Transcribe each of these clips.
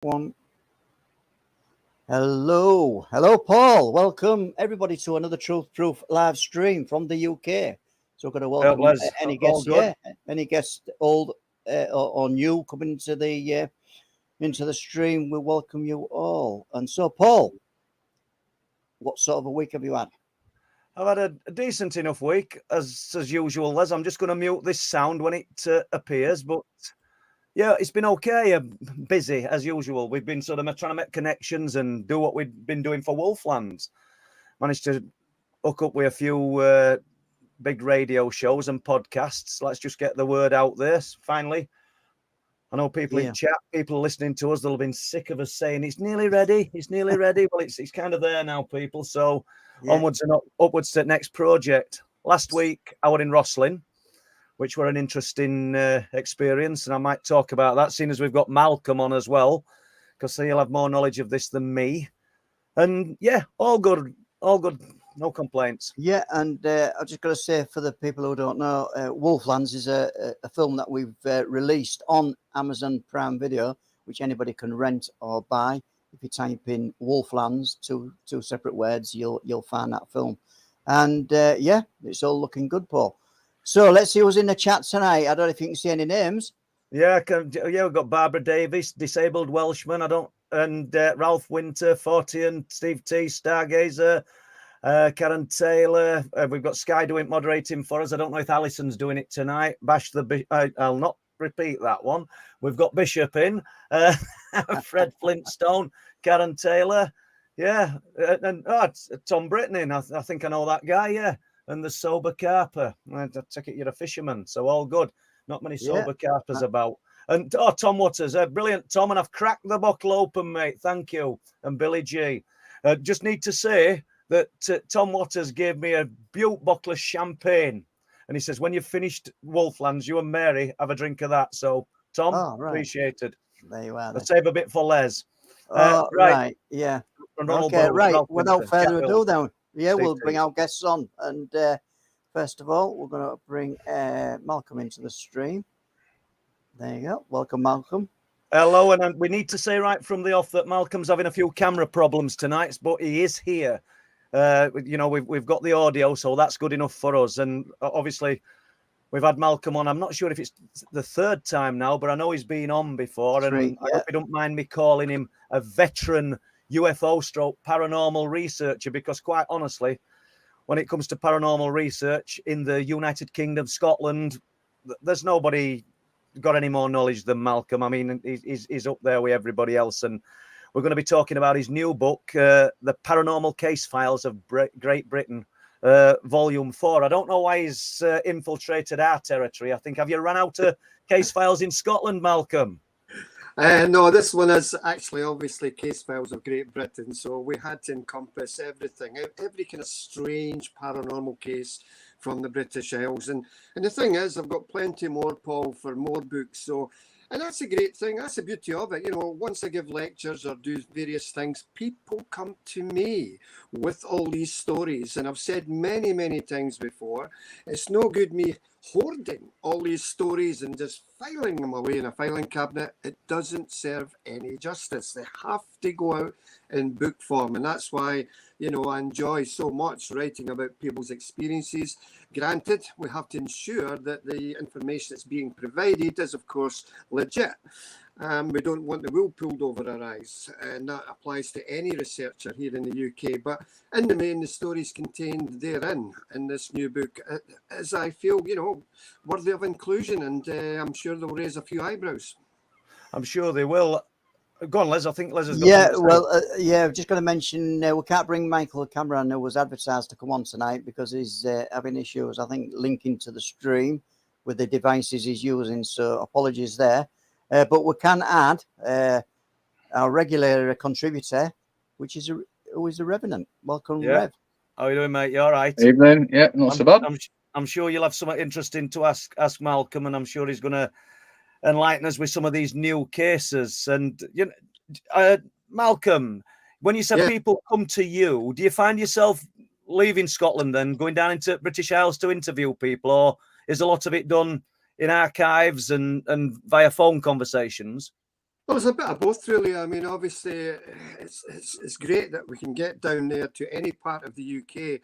One. Hello, Paul. Welcome everybody to another Truth Proof live stream from the UK. So we're going to welcome Les, any guests, any guests, old or new, coming into the stream. We welcome you all. And so, Paul, what sort of a week have you had? I've had a decent enough week as usual, Les. I'm just going to mute this sound when it appears, but. Yeah, it's been okay. Busy as usual. We've been sort of trying to make connections and do what we've been doing for Wolflands. Managed to hook up with a few big radio shows and podcasts. Let's just get the word out there. Finally, I know people in chat, people listening to us, they'll have been sick of us saying it's nearly ready. It's nearly ready. Well, it's kind of there now, people. So onwards and upwards to the next project. Last week, I was in Rosslyn, which were an interesting experience. And I might talk about that, seeing as we've got Malcolm on as well, because he'll have more knowledge of this than me. And yeah, all good, no complaints. Yeah, and I'm just going to say for the people who don't know, Wolflands is a film that we've released on Amazon Prime Video, which anybody can rent or buy. If you type in Wolflands, two separate words, you'll find that film. And yeah, it's all looking good, Paul. So let's see who's in the chat tonight. I don't know if you can see any names. Yeah, we've got Barbara Davis, disabled Welshman. And Ralph Winter, Fortian, Steve T, Stargazer, Karen Taylor. We've got Sky moderating for us. I don't know if Alison's doing it tonight. Bash the. I'll not repeat that one. We've got Bishop in, Fred Flintstone, Karen Taylor. Yeah, and it's Tom Brittany. I think I know that guy. Yeah. And the sober carper. I take it you're a fisherman, so all good. Not many sober carpers about. And Tom Waters, brilliant, Tom. And I've cracked the bottle open, mate. Thank you. And Billy G. Just need to say that Tom Waters gave me a beaut bottle of champagne, and he says when you've finished Wolflands, you and Mary have a drink of that. So Tom, appreciated. There you are. Let's save a bit for Les. Right. Yeah. Okay. Right. Without further ado, then. Yeah, we'll bring our guests on. And first of all, we're going to bring Malcolm into the stream. There you go. Welcome, Malcolm. Hello. And we need to say right from the off that Malcolm's having a few camera problems tonight, but he is here. We've got the audio, so that's good enough for us. And obviously, we've had Malcolm on. I'm not sure if it's the third time now, but I know he's been on before. And I hope you don't mind me calling him a veteran UFO stroke paranormal researcher, because quite honestly, when it comes to paranormal research in the United Kingdom, Scotland, there's nobody got any more knowledge than Malcolm. I mean, he's up there with everybody else. And we're going to be talking about his new book, The Paranormal Case Files of Great Britain, Volume 4. I don't know why he's infiltrated our territory. I think, have you run out of case files in Scotland, Malcolm? No, this one is actually obviously case files of Great Britain. So we had to encompass everything, every kind of strange paranormal case from the British Isles. And the thing is, I've got plenty more, Paul, for more books. So, and that's a great thing. That's the beauty of it. You know, once I give lectures or do various things, people come to me with all these stories. And I've said many, many times before, it's no good me hoarding all these stories and just filing them away in a filing cabinet. It doesn't serve any justice. They have to go out in book form. And that's why, you know, I enjoy so much writing about people's experiences. Granted, we have to ensure that the information that's being provided is, of course, legit. We don't want the wool pulled over our eyes, and that applies to any researcher here in the UK. But in the main, the stories contained therein in this new book, as I feel, you know, worthy of inclusion, and I'm sure they'll raise a few eyebrows. I'm sure they will. Go on, Les. I think Les has got I'm just going to mention we can't bring Michael Kameron, who was advertised to come on tonight, because he's having issues, I think, linking to the stream with the devices he's using. So apologies there. But we can add our regular contributor, who is a Revenant. Welcome, Rev. How are you doing, mate? You all right? Evening. Yeah, not so bad. I'm sure you'll have something interesting to ask Malcolm, and I'm sure he's going to enlighten us with some of these new cases. And Malcolm, when you said people come to you, do you find yourself leaving Scotland and going down into British Isles to interview people, or is a lot of it done in archives and via phone conversations? Well, it's a bit of both, really. I mean, obviously, it's great that we can get down there to any part of the UK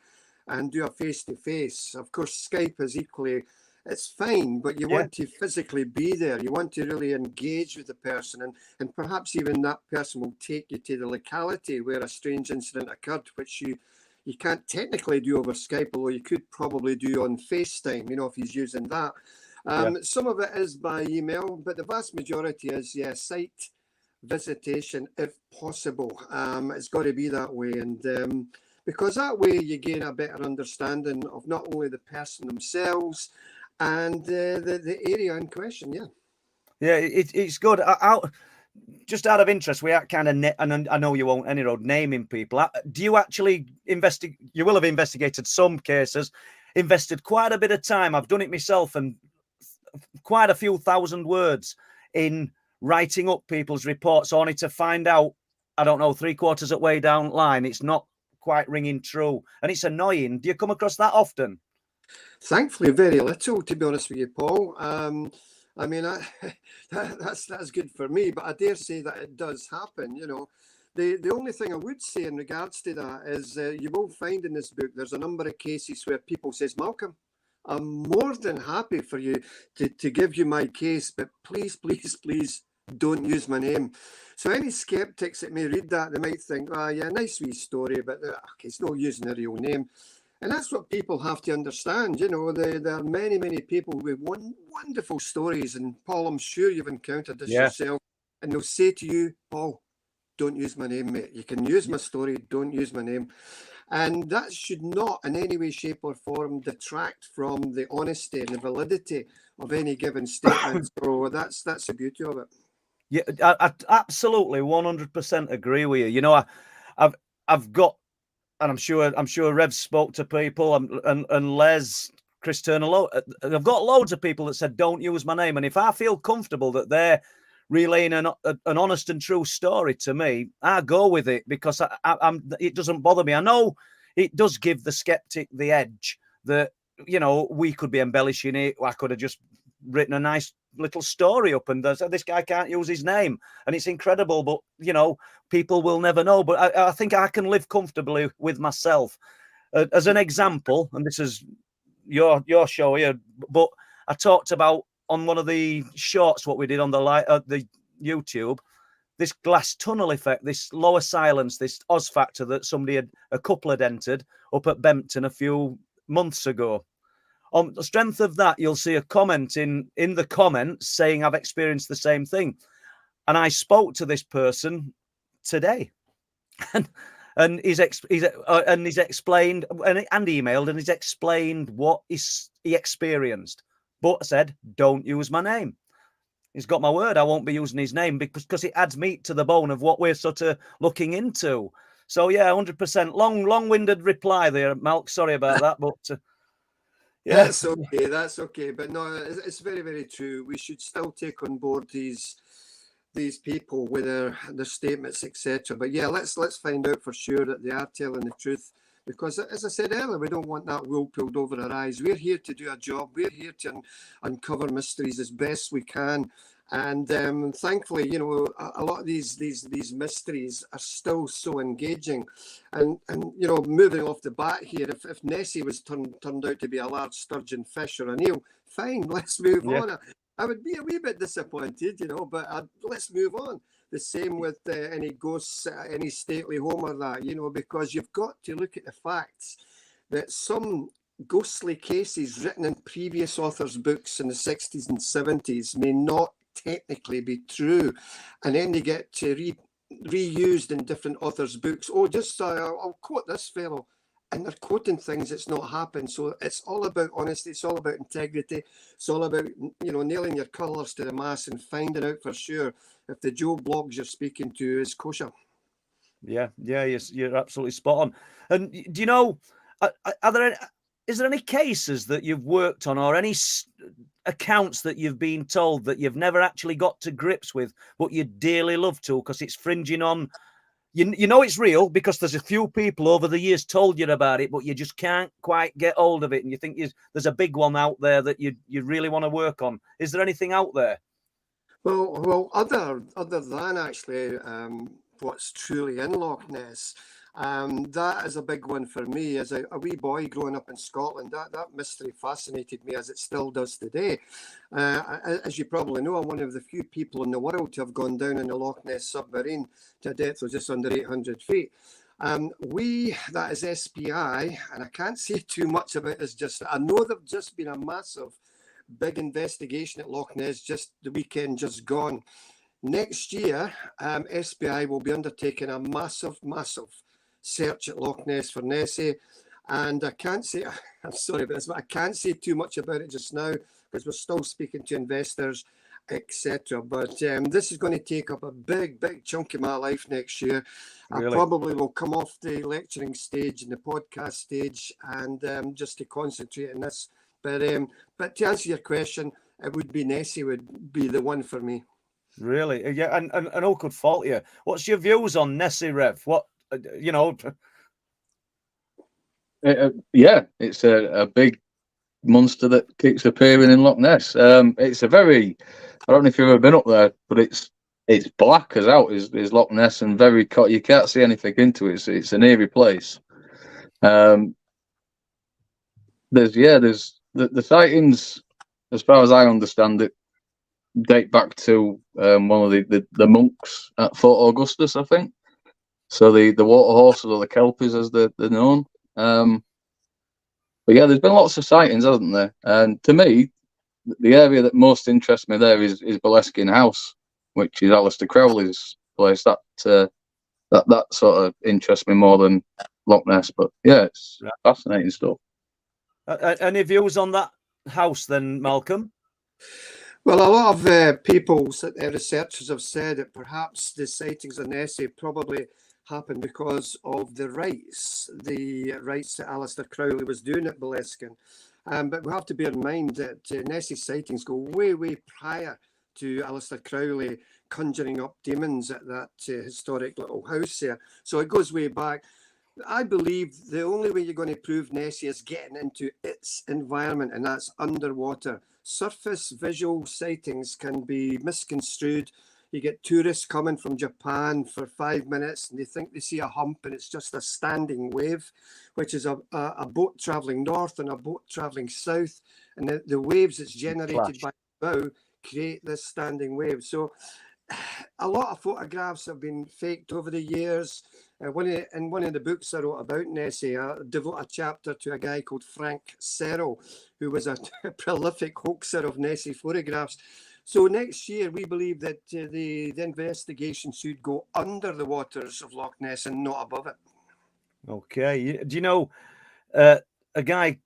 and do a face-to-face. Of course, Skype is equally, it's fine, but you want to physically be there. You want to really engage with the person, and perhaps even that person will take you to the locality where a strange incident occurred, which you can't technically do over Skype, although you could probably do on FaceTime, if he's using that. Some of it is by email, but the vast majority is, site visitation if possible. It's got to be that way. And because that way you gain a better understanding of not only the person themselves and the area in question. It's good. Just out of interest, we are kind of, and I know you won't any road naming people. Do you actually investigate? You will have investigated some cases, invested quite a bit of time. I've done it myself, and quite a few thousand words in writing up people's reports, only to find out, I don't know, 3/4 of the way down the line, it's not quite ringing true, and it's annoying. Do you come across that often? Thankfully, very little, to be honest with you, Paul. I mean, that's good for me, but I dare say that it does happen. The only thing I would say in regards to that is you will find in this book there's a number of cases where people says, Malcolm, I'm more than happy for you to give you my case, but please don't use my name. So any skeptics that may read that, they might think, nice wee story, but it's no using a real name. And that's what people have to understand. There are many, many people with wonderful stories. And Paul, I'm sure you've encountered this yourself. And they'll say to you, Paul, don't use my name, mate. You can use my story, don't use my name. And that should not in any way, shape or form detract from the honesty and the validity of any given statement. So that's the beauty of it. Yeah, I absolutely 100% agree with you. I've got, and I'm sure Rev spoke to people, and Les, Chris Turner, I've got loads of people that said don't use my name, and if I feel comfortable that they're relaying an honest and true story to me, I go with it, because it doesn't bother me. I know it does give the skeptic the edge that, we could be embellishing it. I could have just written a nice little story up and this guy can't use his name, and it's incredible, but people will never know. But I think I can live comfortably with myself. As an example, and this is your show here, but I talked about on one of the shorts what we did on the YouTube, this glass tunnel effect, this lower silence, this Oz factor that a couple had entered up at Bempton a few months ago. On the strength of that, you'll see a comment in the comments saying I've experienced the same thing. And I spoke to this person today, and he's explained and emailed, and he's explained what he experienced, but said, don't use my name. He's got my word. I won't be using his name because it adds meat to the bone of what we're sort of looking into. So, 100%. Long-winded reply there, Malk. Sorry about that, but... That's okay. But no, it's very, very true. We should still take on board these people with their statements, etc. But let's find out for sure that they are telling the truth. Because, as I said earlier, we don't want that wool pulled over our eyes. We're here to do a job. We're here to uncover mysteries as best we can. And thankfully, a lot of these mysteries are still so engaging. And moving off the bat here, if Nessie was turned out to be a large sturgeon fish or an eel, fine, let's move on. I would be a wee bit disappointed, but let's move on. The same with any ghosts, any stately home or that, because you've got to look at the facts that some ghostly cases written in previous authors' books in the 60s and 70s may not technically be true, and then they get to reused in different authors' books. I'll quote this fellow, and they're quoting things that's not happened. So it's all about honesty, it's all about integrity, it's all about nailing your colours to the mast and finding out for sure if the Joe Bloggs you're speaking to is kosher. You're absolutely spot on. And do you know, is there any cases that you've worked on, or any accounts that you've been told that you've never actually got to grips with, but you dearly love to, because it's fringing on, it's real because there's a few people over the years told you about it, but you just can't quite get hold of it, and you think there's a big one out there that you really want to work on? Is there anything out there? Well, other than actually what's truly in Loch Ness, that is a big one for me. As a wee boy growing up in Scotland, that mystery fascinated me, as it still does today. As you probably know, I'm one of the few people in the world to have gone down in the Loch Ness submarine to a depth of just under 800 feet. That is SPI, and I can't say too much about this. Just I know there's just been a massive big investigation at Loch Ness just the weekend just gone. Next year, SPI will be undertaking a massive search at Loch Ness for Nessie. And I can't say, I'm sorry about this, but I can't say too much about it just now because we're still speaking to investors, etc. But this is going to take up a big chunk of my life next year. Really? I probably will come off the lecturing stage and the podcast stage and just to concentrate on this. But to answer your question, it would be Nessie would be the one for me. Really? Yeah. And who could fault you? What's your views on Nessie, Rev? What, you know? Yeah, it's a big monster that keeps appearing in Loch Ness. It's a very, I don't know if you've ever been up there, but it's black as out is Loch Ness, and very you can't see anything into it. It's an eerie place. There's the sightings, as far as I understand it, date back to one of the monks at Fort Augustus, I think. So the water horses, or the kelpies as they're known. But yeah, there's been lots of sightings, hasn't there? And to me, the area that most interests me there is Boleskine House, which is Aleister Crowley's place. That sort of interests me more than Loch Ness. But yeah, it's fascinating stuff. Any views on that house then, Malcolm? Well, a lot of people, researchers have said that perhaps the sightings of Nessie probably happened because of the rites that Aleister Crowley was doing at Boleskine. But we have to bear in mind that Nessie sightings go way prior to Aleister Crowley conjuring up demons at that historic little house there. So it goes way back. I believe the only way you're going to prove Nessie is getting into its environment, and that's underwater. Surface visual sightings can be misconstrued. You get tourists coming from Japan for 5 minutes and they think they see a hump, and it's just a standing wave, which is a boat traveling north and a boat traveling south. And the waves that's generated by the bow create this standing wave. So a lot of photographs have been faked over the years. In one of the books I wrote about Nessie, I devote a chapter to a guy called Frank Serrell, who was a prolific hoaxer of Nessie photographs. So next year, we believe that the investigation should go under the waters of Loch Ness and not above it. Okay. Do you know, a guy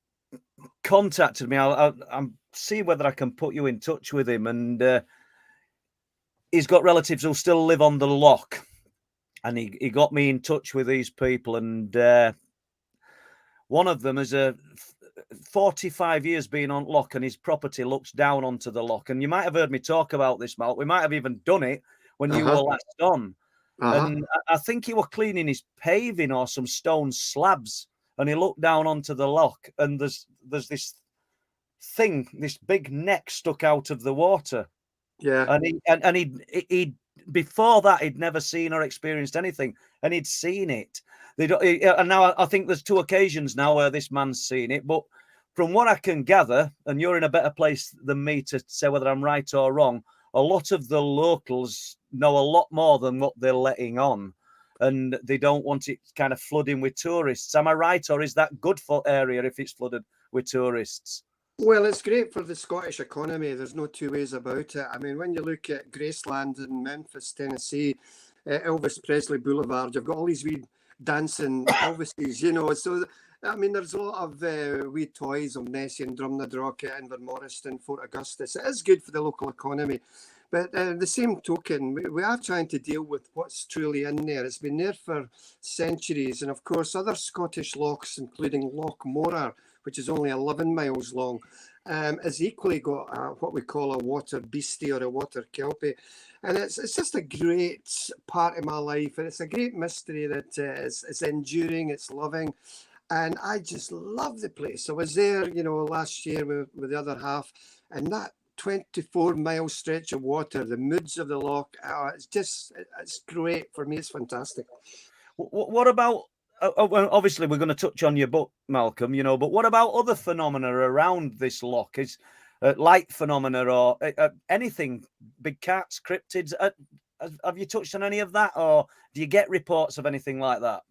contacted me. I'm see whether I can put you in touch with him. And he's got relatives who still live on the Loch. And he got me in touch with these people. And one of them is 45 years being on Loch, and his property looks down onto the Loch. And you might have heard me talk about this, Mal. We might have even done it when you were last on. And I think he was cleaning his paving or some stone slabs, and he looked down onto the Loch, and there's this thing, this big neck stuck out of the water. Yeah. And he before that he'd never seen or experienced anything, and he'd seen it. And now I think there's 2 occasions now where this man's seen it. But from what I can gather, and you're in a better place than me to say whether I'm right or wrong, a lot of the locals know a lot more than what they're letting on, and they don't want it kind of flooding with tourists. Am I right, or is that good for area if it's flooded with tourists? Well, it's great for the Scottish economy. There's no 2 ways about it. I mean, when you look at Graceland in Memphis, Tennessee, Elvis Presley Boulevard, you've got all these wee dancing Elvises, you know. So, I mean, there's a lot of wee toys of Nessie and Drumnadrock, Invermorriston, Fort Augustus. It is good for the local economy. But the same token, we are trying to deal with what's truly in there. It's been there for centuries. And of course, other Scottish lochs, including Loch Morar, which is only 11 miles long, has equally got what we call a water beastie or a water kelpie. And it's just a great part of my life. And it's a great mystery that is enduring, it's loving. And I just love the place. I was there, you know, last year with the other half, and that 24-mile stretch of water, the moods of the loch. It's great for me. It's fantastic. What about? Well, obviously, we're going to touch on your book, Malcolm. But what about other phenomena around this loch? Is light phenomena or anything? Big cats, cryptids. Have you touched on any of that, or do you get reports of anything like that?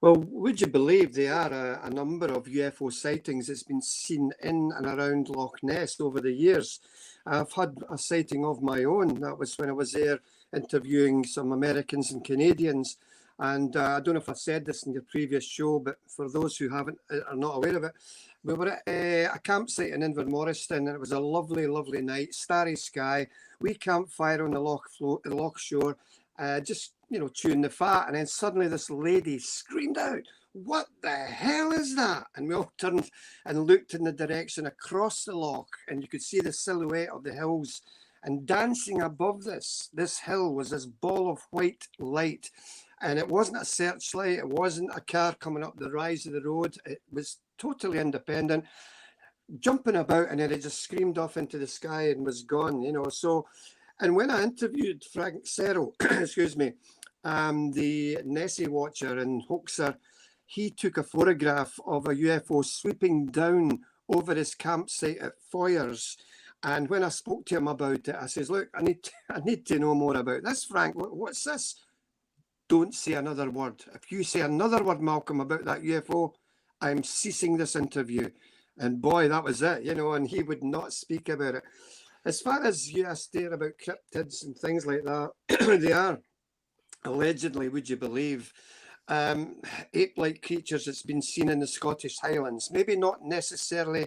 Well, would you believe there are a number of UFO sightings that's been seen in and around Loch Ness over the years? I've had a sighting of my own. That was when I was there interviewing some Americans and Canadians. And I don't know if I said this in your previous show, but for those who are not aware of it, we were at a campsite in Invermorriston, and it was a lovely, lovely night, starry sky. We campfire on the loch shore, just chewing the fat, and then suddenly this lady screamed out, "What the hell is that?" And we all turned and looked in the direction across the loch, and you could see the silhouette of the hills. And dancing above this hill was this ball of white light. And it wasn't a searchlight, it wasn't a car coming up the rise of the road. It was totally independent, jumping about, and then it just screamed off into the sky and was gone, So, and when I interviewed Frank Serrell, excuse me, the Nessie watcher and hoaxer, he took a photograph of a UFO sweeping down over his campsite at Foyers. And when I spoke to him about it, I says, "Look, I need to know more about this, Frank. What's this? Don't say another word. If you say another word, Malcolm, about that UFO, I'm ceasing this interview." And boy, that was it, and he would not speak about it. As far as you asked there about cryptids and things like that, they are allegedly, would you believe, ape-like creatures that's been seen in the Scottish Highlands, maybe not necessarily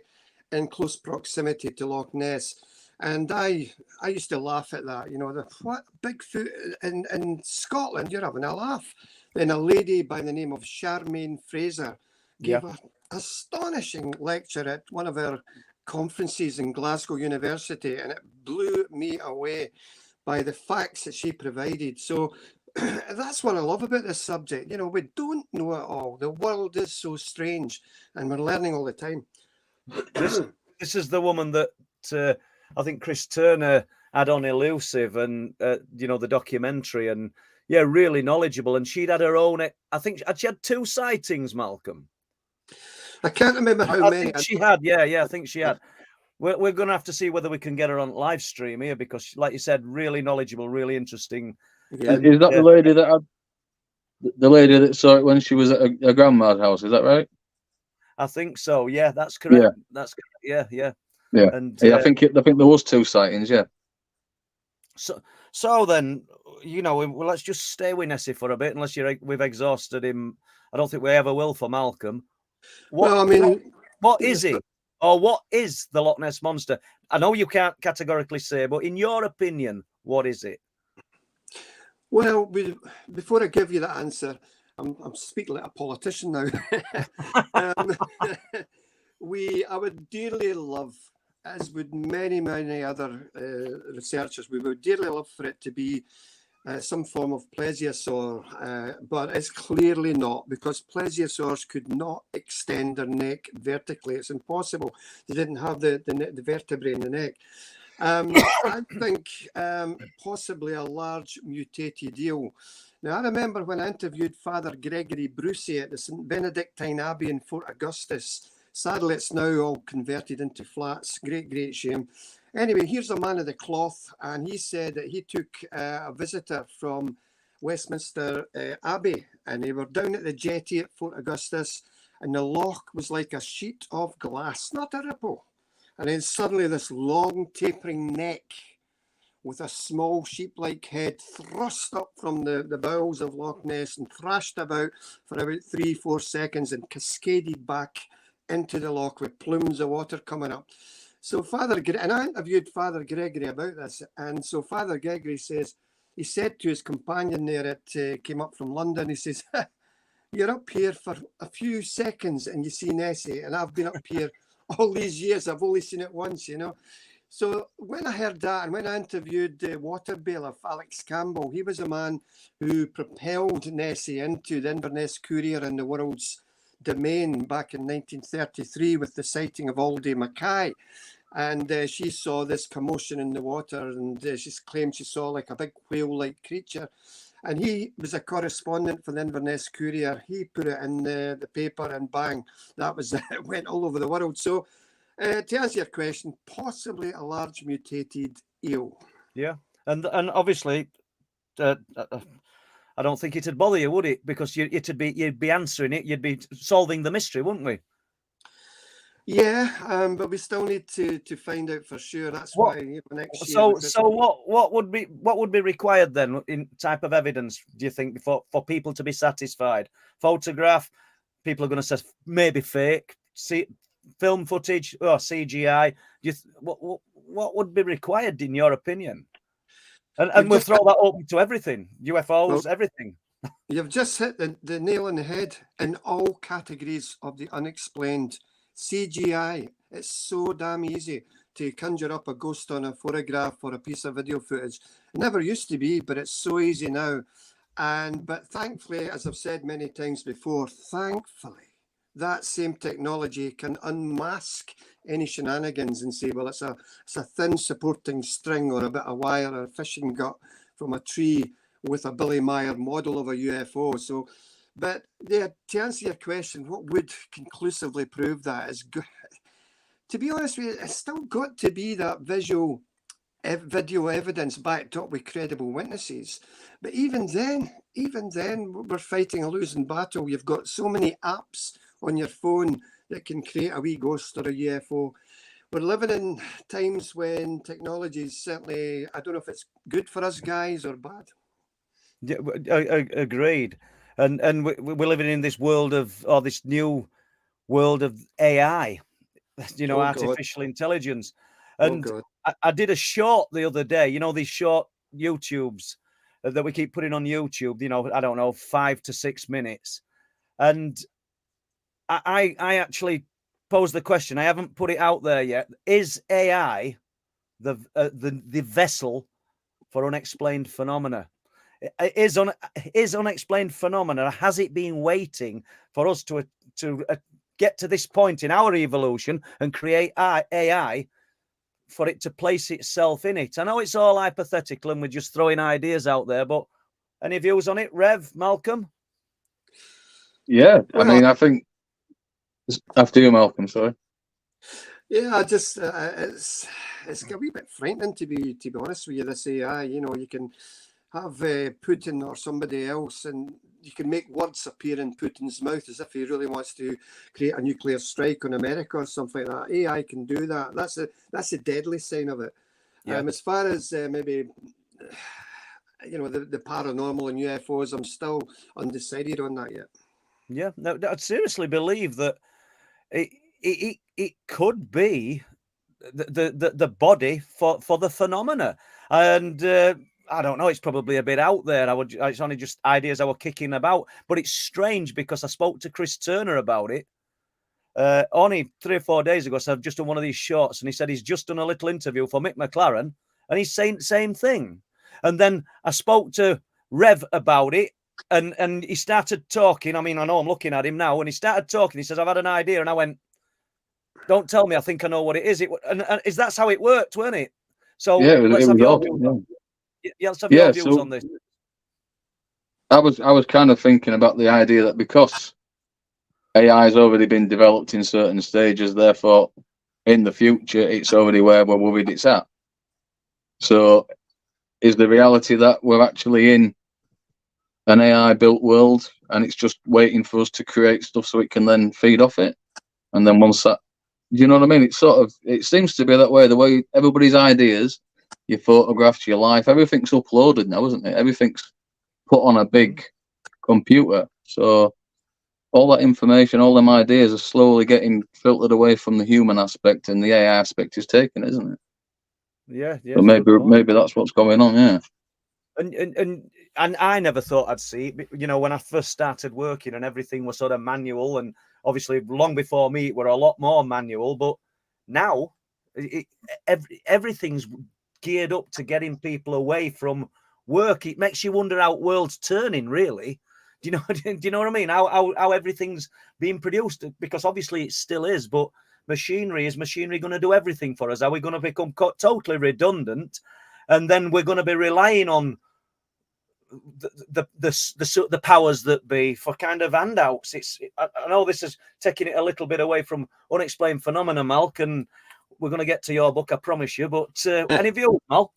in close proximity to Loch Ness. And I used to laugh at that, what Bigfoot in Scotland, you're having a laugh. Then a lady by the name of Charmaine Fraser gave an astonishing lecture at one of her conferences in Glasgow University, and it blew me away by the facts that she provided. So that's what I love about this subject. We don't know it all. The world is so strange, and we're learning all the time. This is the woman that I think Chris Turner had on Elusive and the documentary, and really knowledgeable. And she'd had her own. I think she had 2 sightings, Malcolm. I can't remember how many. Think she had. I think she had. We're going to have to see whether we can get her on live stream here, because, like you said, really knowledgeable, really interesting. Yeah. Is that the lady that saw it when she was at her grandma's house? Is that right? I think so. Yeah, that's correct. Yeah. That's correct. Yeah. Yeah, and I think there was 2 sightings. Yeah. So then, let's just stay with Nessie for a bit, unless we've exhausted him. I don't think we ever will for Malcolm. What is he, or what is the Loch Ness Monster? I know you can't categorically say, but in your opinion, what is it? Well, before I give you that answer, I'm speaking like a politician now. I would dearly love, as would many, many other researchers, we would dearly love for it to be some form of plesiosaur, but it's clearly not, because plesiosaurs could not extend their neck vertically. It's impossible. They didn't have the vertebrae in the neck. I think possibly a large mutated eel. Now, I remember when I interviewed Father Gregory Brucey at the St. Benedictine Abbey in Fort Augustus. Sadly, it's now all converted into flats. Great shame. Anyway, here's a man of the cloth, and he said that he took a visitor from Westminster Abbey, and they were down at the jetty at Fort Augustus, and the loch was like a sheet of glass, not a ripple. And then suddenly this long tapering neck with a small sheep-like head thrust up from the bowels of Loch Ness and thrashed about for about 3-4 seconds and cascaded back into the loch with plumes of water coming up. So and I interviewed Father Gregory about this, and so Father Gregory says, he said to his companion there that came up from London, he says, "You're up here for a few seconds and you see Nessie, and I've been up here all these years, I've only seen it once, So when I heard that, and when I interviewed the water bailiff, Alex Campbell, he was a man who propelled Nessie into the Inverness Courier and the World's Domain back in 1933 with the sighting of Aldy Mackay. and she saw this commotion in the water, and she claimed she saw like a big whale-like creature. And he was a correspondent for the Inverness Courier. He put it in the paper, and bang, that was it. It went all over the world. So to answer your question, possibly a large mutated eel. Yeah, and obviously, I don't think it'd bother you, would it? Because you'd be answering it, you'd be solving the mystery, wouldn't we? Yeah, but we still need to find out for sure. That's why next year. So what would be required then in type of evidence? Do you think for people to be satisfied? Photograph? People are going to say maybe fake. See film footage or CGI. What would be required in your opinion? And we'll throw that open to everything. UFOs, everything. You've just hit the nail on the head in all categories of the unexplained. CGI, it's so damn easy to conjure up a ghost on a photograph or a piece of video footage. It never used to be, but it's so easy now. But thankfully, as I've said many times before, thankfully, that same technology can unmask any shenanigans and say, well, it's a thin supporting string or a bit of wire or a fishing gut from a tree with a Billy Meyer model of a UFO. So, but yeah, to answer your question, what would conclusively prove that is good? To be honest with you, it's still got to be that video evidence backed up with credible witnesses. But even then, we're fighting a losing battle. You've got so many apps on your phone that can create a wee ghost or a UFO. We're living in times when technology is certainly, I don't know if it's good for us guys or bad. Yeah, agreed. And we're living in this world this new world of AI, artificial intelligence. And I did a short the other day, these short YouTubes that we keep putting on YouTube, I don't know, 5 to 6 minutes. And I actually posed the question, I haven't put it out there yet. Is AI the vessel for unexplained phenomena? Is unexplained phenomena, has it been waiting for us to get to this point in our evolution and create AI for it to place itself in it? I know it's all hypothetical and we're just throwing ideas out there, but any views on it, Rev, Malcolm? Yeah, I mean, I think after you, Malcolm, sorry. Yeah, I just it's a wee bit frightening to be honest with you. This AI, you can have Putin or somebody else, and you can make words appear in Putin's mouth as if he really wants to create a nuclear strike on America or something like that. AI can do that. That's a deadly sign of it. Yeah. As far as maybe the paranormal and UFOs, I'm still undecided on that yet. Yeah, no, I seriously believe that it could be the body for the phenomena, and I don't know. It's probably a bit out there. It's only just ideas I were kicking about, but it's strange because I spoke to Chris Turner about it only 3 or 4 days ago. So I've just done one of these shorts, and he said he's just done a little interview for Mick McLaren, and he's saying the same thing. And then I spoke to Rev about it, and he started talking. I mean, I know I'm looking at him now, and he started talking. He says, "I've had an idea," and I went, "Don't tell me. I think I know what it is." And that's how it worked, weren't it? So yeah, let's have your views on this. I was kind of thinking about the idea that because AI has already been developed in certain stages, therefore in the future it's already where we're worried it's at. So is the reality that we're actually in an AI built world and it's just waiting for us to create stuff so it can then feed off it? And then once that, do you know what I mean? It seems to be that way, the way everybody's ideas, your photographs, your life, everything's uploaded now, isn't it? Everything's put on a big computer. So all that information, all them ideas are slowly getting filtered away from the human aspect, and the AI aspect is taken, isn't it? Yeah. So maybe that's what's going on, yeah. And I never thought I'd see it. When I first started working and everything was sort of manual, and obviously long before me it were a lot more manual, but now everything's geared up to getting people away from work. It makes you wonder how world's turning, really. Do you know what I mean? How everything's being produced, because obviously it still is, but machinery? Is machinery going to do everything for us? Are we going to become totally redundant, and then we're going to be relying on the powers that be for kind of handouts? I know this is taking it a little bit away from unexplained phenomena, Malk, and we're going to get to your book, I promise you. But any views, Mal?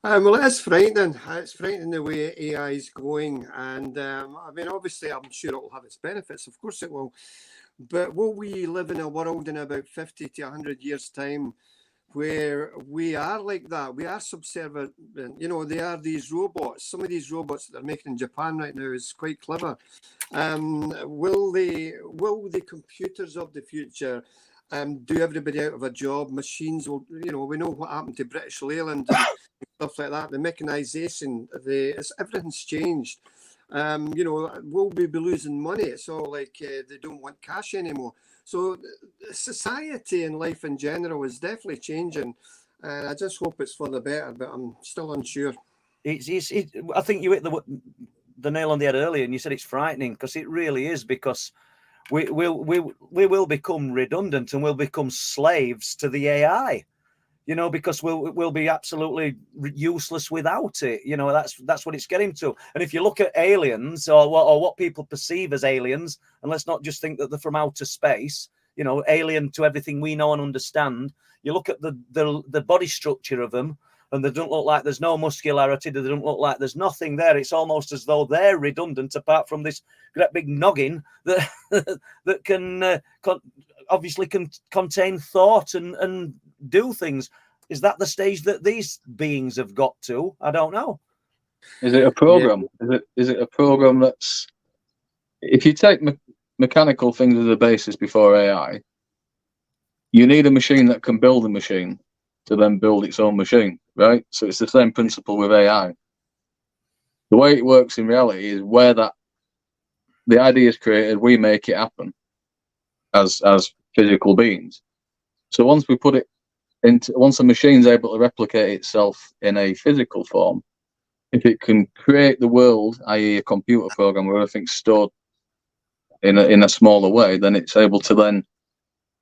Well, it's frightening. It's frightening the way AI is going. And I mean, obviously, I'm sure it will have its benefits. Of course it will. But will we live in a world in about 50 to 100 years' time where we are like that? We are subservient. You know, they are these robots. Some of these robots that they're making in Japan right now is quite clever. Will the computers of the future do everybody out of a job? Machines will, you know, we know what happened to British Leyland and stuff like that. The mechanization, everything's changed. You know, will we be losing money? It's all like they don't want cash anymore. So society and life in general is definitely changing. And I just hope it's for the better, but I'm still unsure. I think you hit the nail on the head earlier, and you said it's frightening, because it really is, because we will become redundant and we'll become slaves to the AI. You know, because we'll be absolutely useless without it. You know, that's what it's getting to. And if you look at aliens or what people perceive as aliens, and let's not just think that they're from outer space, you know, alien to everything we know and understand. You look at the body structure of them, and they don't look like there's no muscularity. They don't look like there's nothing there. It's almost as though they're redundant, apart from this great big noggin that that can obviously can contain thought and do things. Is that the stage that these beings have got to? I don't know. Is it a program? Yeah. Is it a program that's, if you take mechanical things as a basis before AI, you need a machine that can build a machine to then build its own machine, right? So it's the same principle with AI. The way it works in reality is where the idea is created, we make it happen as physical beings. So once we put it once a machine's able to replicate itself in a physical form, if it can create the world, i.e. a computer program where everything's stored in a smaller way, then it's able to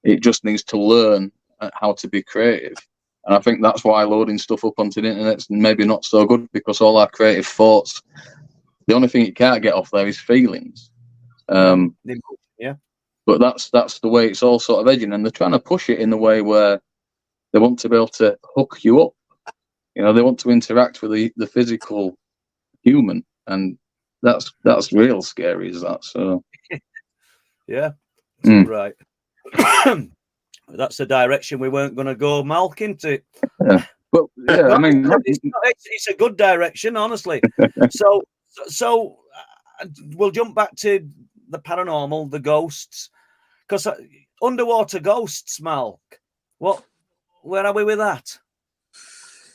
it just needs to learn how to be creative. And I think that's why loading stuff up onto the internet's maybe not so good, because all our creative thoughts, the only thing it can't get off there is feelings. Yeah. But that's the way it's all sort of edging, and they're trying to push it in the way where they want to be able to hook you up. You know, they want to interact with the physical human, and that's real scary, is that? So yeah, right. That's the direction we weren't going to go, Malk, into. Yeah. Well, yeah, I mean, it's a good direction, honestly. so we'll jump back to the paranormal, the ghosts, because underwater ghosts, Malk. Where are we with that?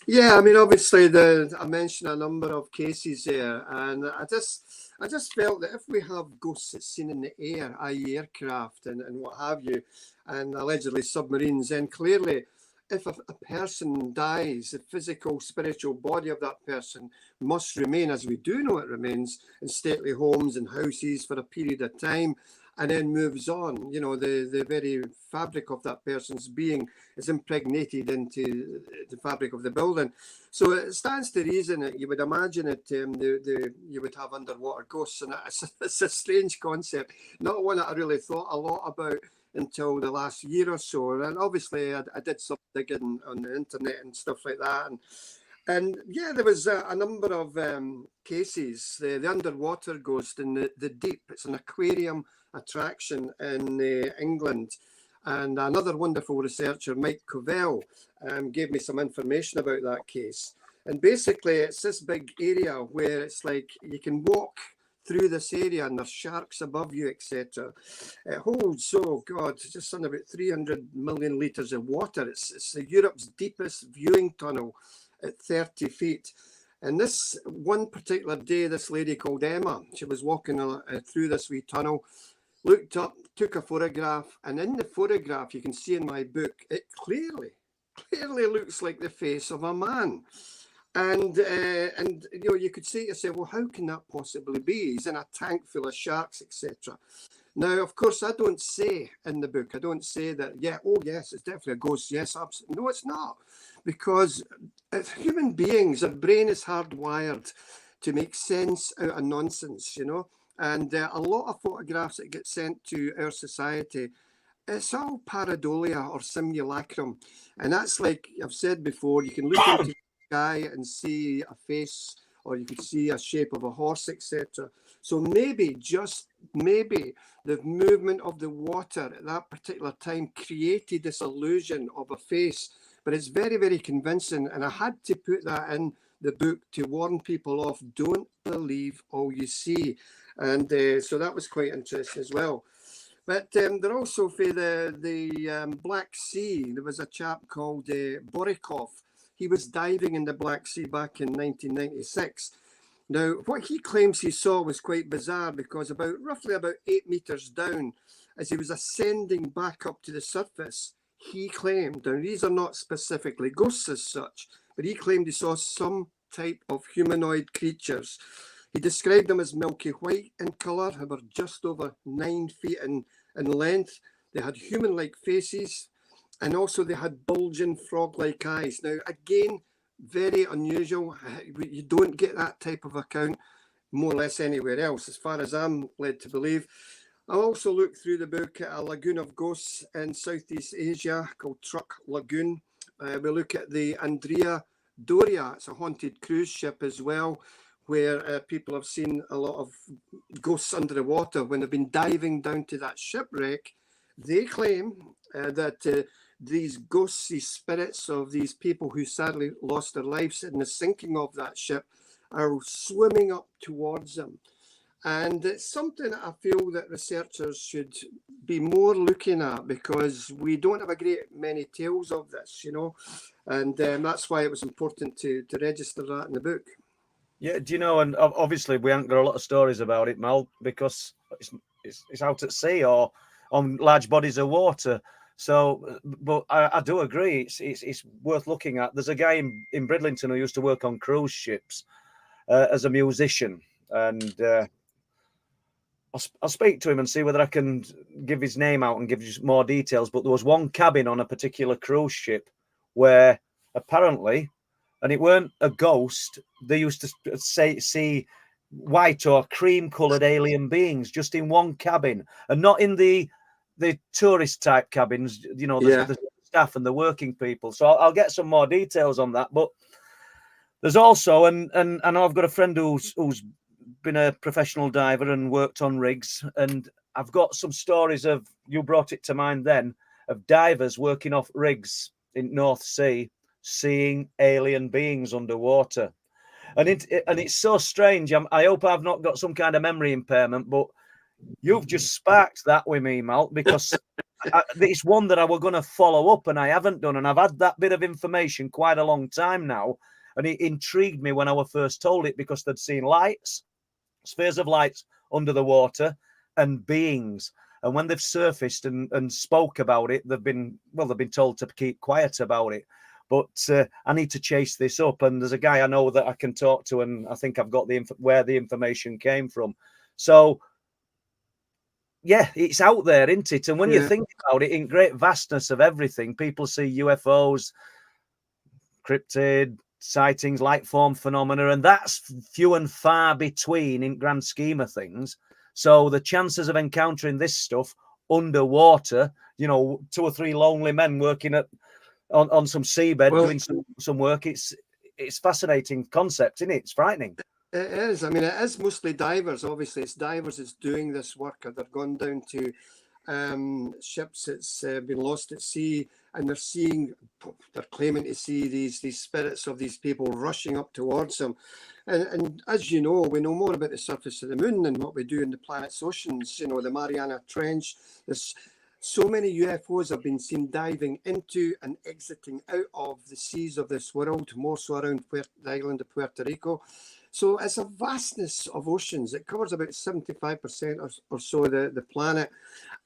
Yeah, I mean, obviously, I mentioned a number of cases there, and I just felt that if we have ghosts that's seen in the air, i.e. aircraft and what have you, and allegedly submarines, then clearly, if a person dies, the physical, spiritual body of that person must remain, as we do know it remains, in stately homes and houses for a period of time, and then moves on. You know, the very fabric of that person's being is impregnated into the fabric of the building. So it stands to reason that you would imagine that you would have underwater ghosts, and it's a strange concept, not one that I really thought a lot about until the last year or so. And obviously I did some digging on the internet and stuff like that, and yeah, there was a number of cases. The underwater ghost in the deep, it's an aquarium attraction in England, and another wonderful researcher, Mike Covell, gave me some information about that case. And basically it's this big area where it's like you can walk through this area and there's sharks above you, etc. It holds, oh God, just under about 300 million litres of water. It's Europe's deepest viewing tunnel at 30 feet. And this one particular day, this lady called Emma, she was walking through this wee tunnel, looked up, took a photograph, and in the photograph, you can see in my book, it clearly looks like the face of a man. And you could say to yourself, well, how can that possibly be? He's in a tank full of sharks, etc. Now, of course, I don't say in the book, I don't say that, yeah, oh, yes, it's definitely a ghost. Yes, absolutely. No, it's not. Because as human beings, our brain is hardwired to make sense out of nonsense, And a lot of photographs that get sent to our society, it's all pareidolia or simulacrum. And that's like I've said before, you can look into the sky and see a face, or you could see a shape of a horse, etc. So maybe, just maybe, the movement of the water at that particular time created this illusion of a face. But it's very, very convincing. And I had to put that in the book to warn people off. Don't believe all you see. And so that was quite interesting as well. But they're also for the Black Sea. There was a chap called Borikov. He was diving in the Black Sea back in 1996. Now, what he claims he saw was quite bizarre, because roughly about 8 meters down, as he was ascending back up to the surface, he claimed, now these are not specifically ghosts as such, but he claimed he saw some type of humanoid creatures. He described them as milky white in colour, they were just over 9 feet in length. They had human-like faces, and also they had bulging frog-like eyes. Now, again, very unusual. You don't get that type of account more or less anywhere else, as far as I'm led to believe. I also looked through the book at a lagoon of ghosts in Southeast Asia called Truck Lagoon. We look at the Andrea Doria. It's a haunted cruise ship as well, where people have seen a lot of ghosts under the water. When they've been diving down to that shipwreck, they claim that these ghosts, these spirits of these people who sadly lost their lives in the sinking of that ship, are swimming up towards them. And it's something that I feel that researchers should be more looking at, because we don't have a great many tales of this, and that's why it was important to register that in the book. Yeah, do you know, and obviously we haven't got a lot of stories about it, Mal, because it's out at sea or on large bodies of water. So, but I do agree, it's worth looking at. There's a guy in Bridlington who used to work on cruise ships as a musician, and I'll speak to him and see whether I can give his name out and give you more details. But there was one cabin on a particular cruise ship where apparently, and it weren't a ghost, they used to see white or cream-coloured alien beings just in one cabin, and not in the tourist type cabins, the staff and the working people. So I'll get some more details on that. But there's also, and I know I've got a friend who's been a professional diver and worked on rigs, and I've got some stories of, you brought it to mind then, of divers working off rigs in North Sea, seeing alien beings underwater. And it's so strange. I hope I've not got some kind of memory impairment, but you've just sparked that with me, Mal, because it's one that I were going to follow up and I haven't done. And I've had that bit of information quite a long time now. And it intrigued me when I was first told it, because they'd seen lights, spheres of lights under the water, and beings. And when they've surfaced and spoke about it, they've been told to keep quiet about it. But I need to chase this up. And there's a guy I know that I can talk to, and I think I've got where the information came from. So, yeah, it's out there, isn't it? And when you think about it, in great vastness of everything, people see UFOs, cryptid sightings, light form phenomena, and that's few and far between in grand scheme of things. So the chances of encountering this stuff underwater, 2 or 3 lonely men working on some seabed doing some work, it's fascinating concept, isn't it? It's frightening. It is. I mean, it is mostly divers. Obviously, it's divers that's doing this work. They've gone down to ships that's been lost at sea, and they're claiming to see these spirits of these people rushing up towards them. And as you know, we know more about the surface of the moon than what we do in the planet's oceans. The Mariana Trench. There's so many UFOs have been seen diving into and exiting out of the seas of this world, more so around the island of Puerto Rico. So it's a vastness of oceans. It covers about 75% or so of the planet,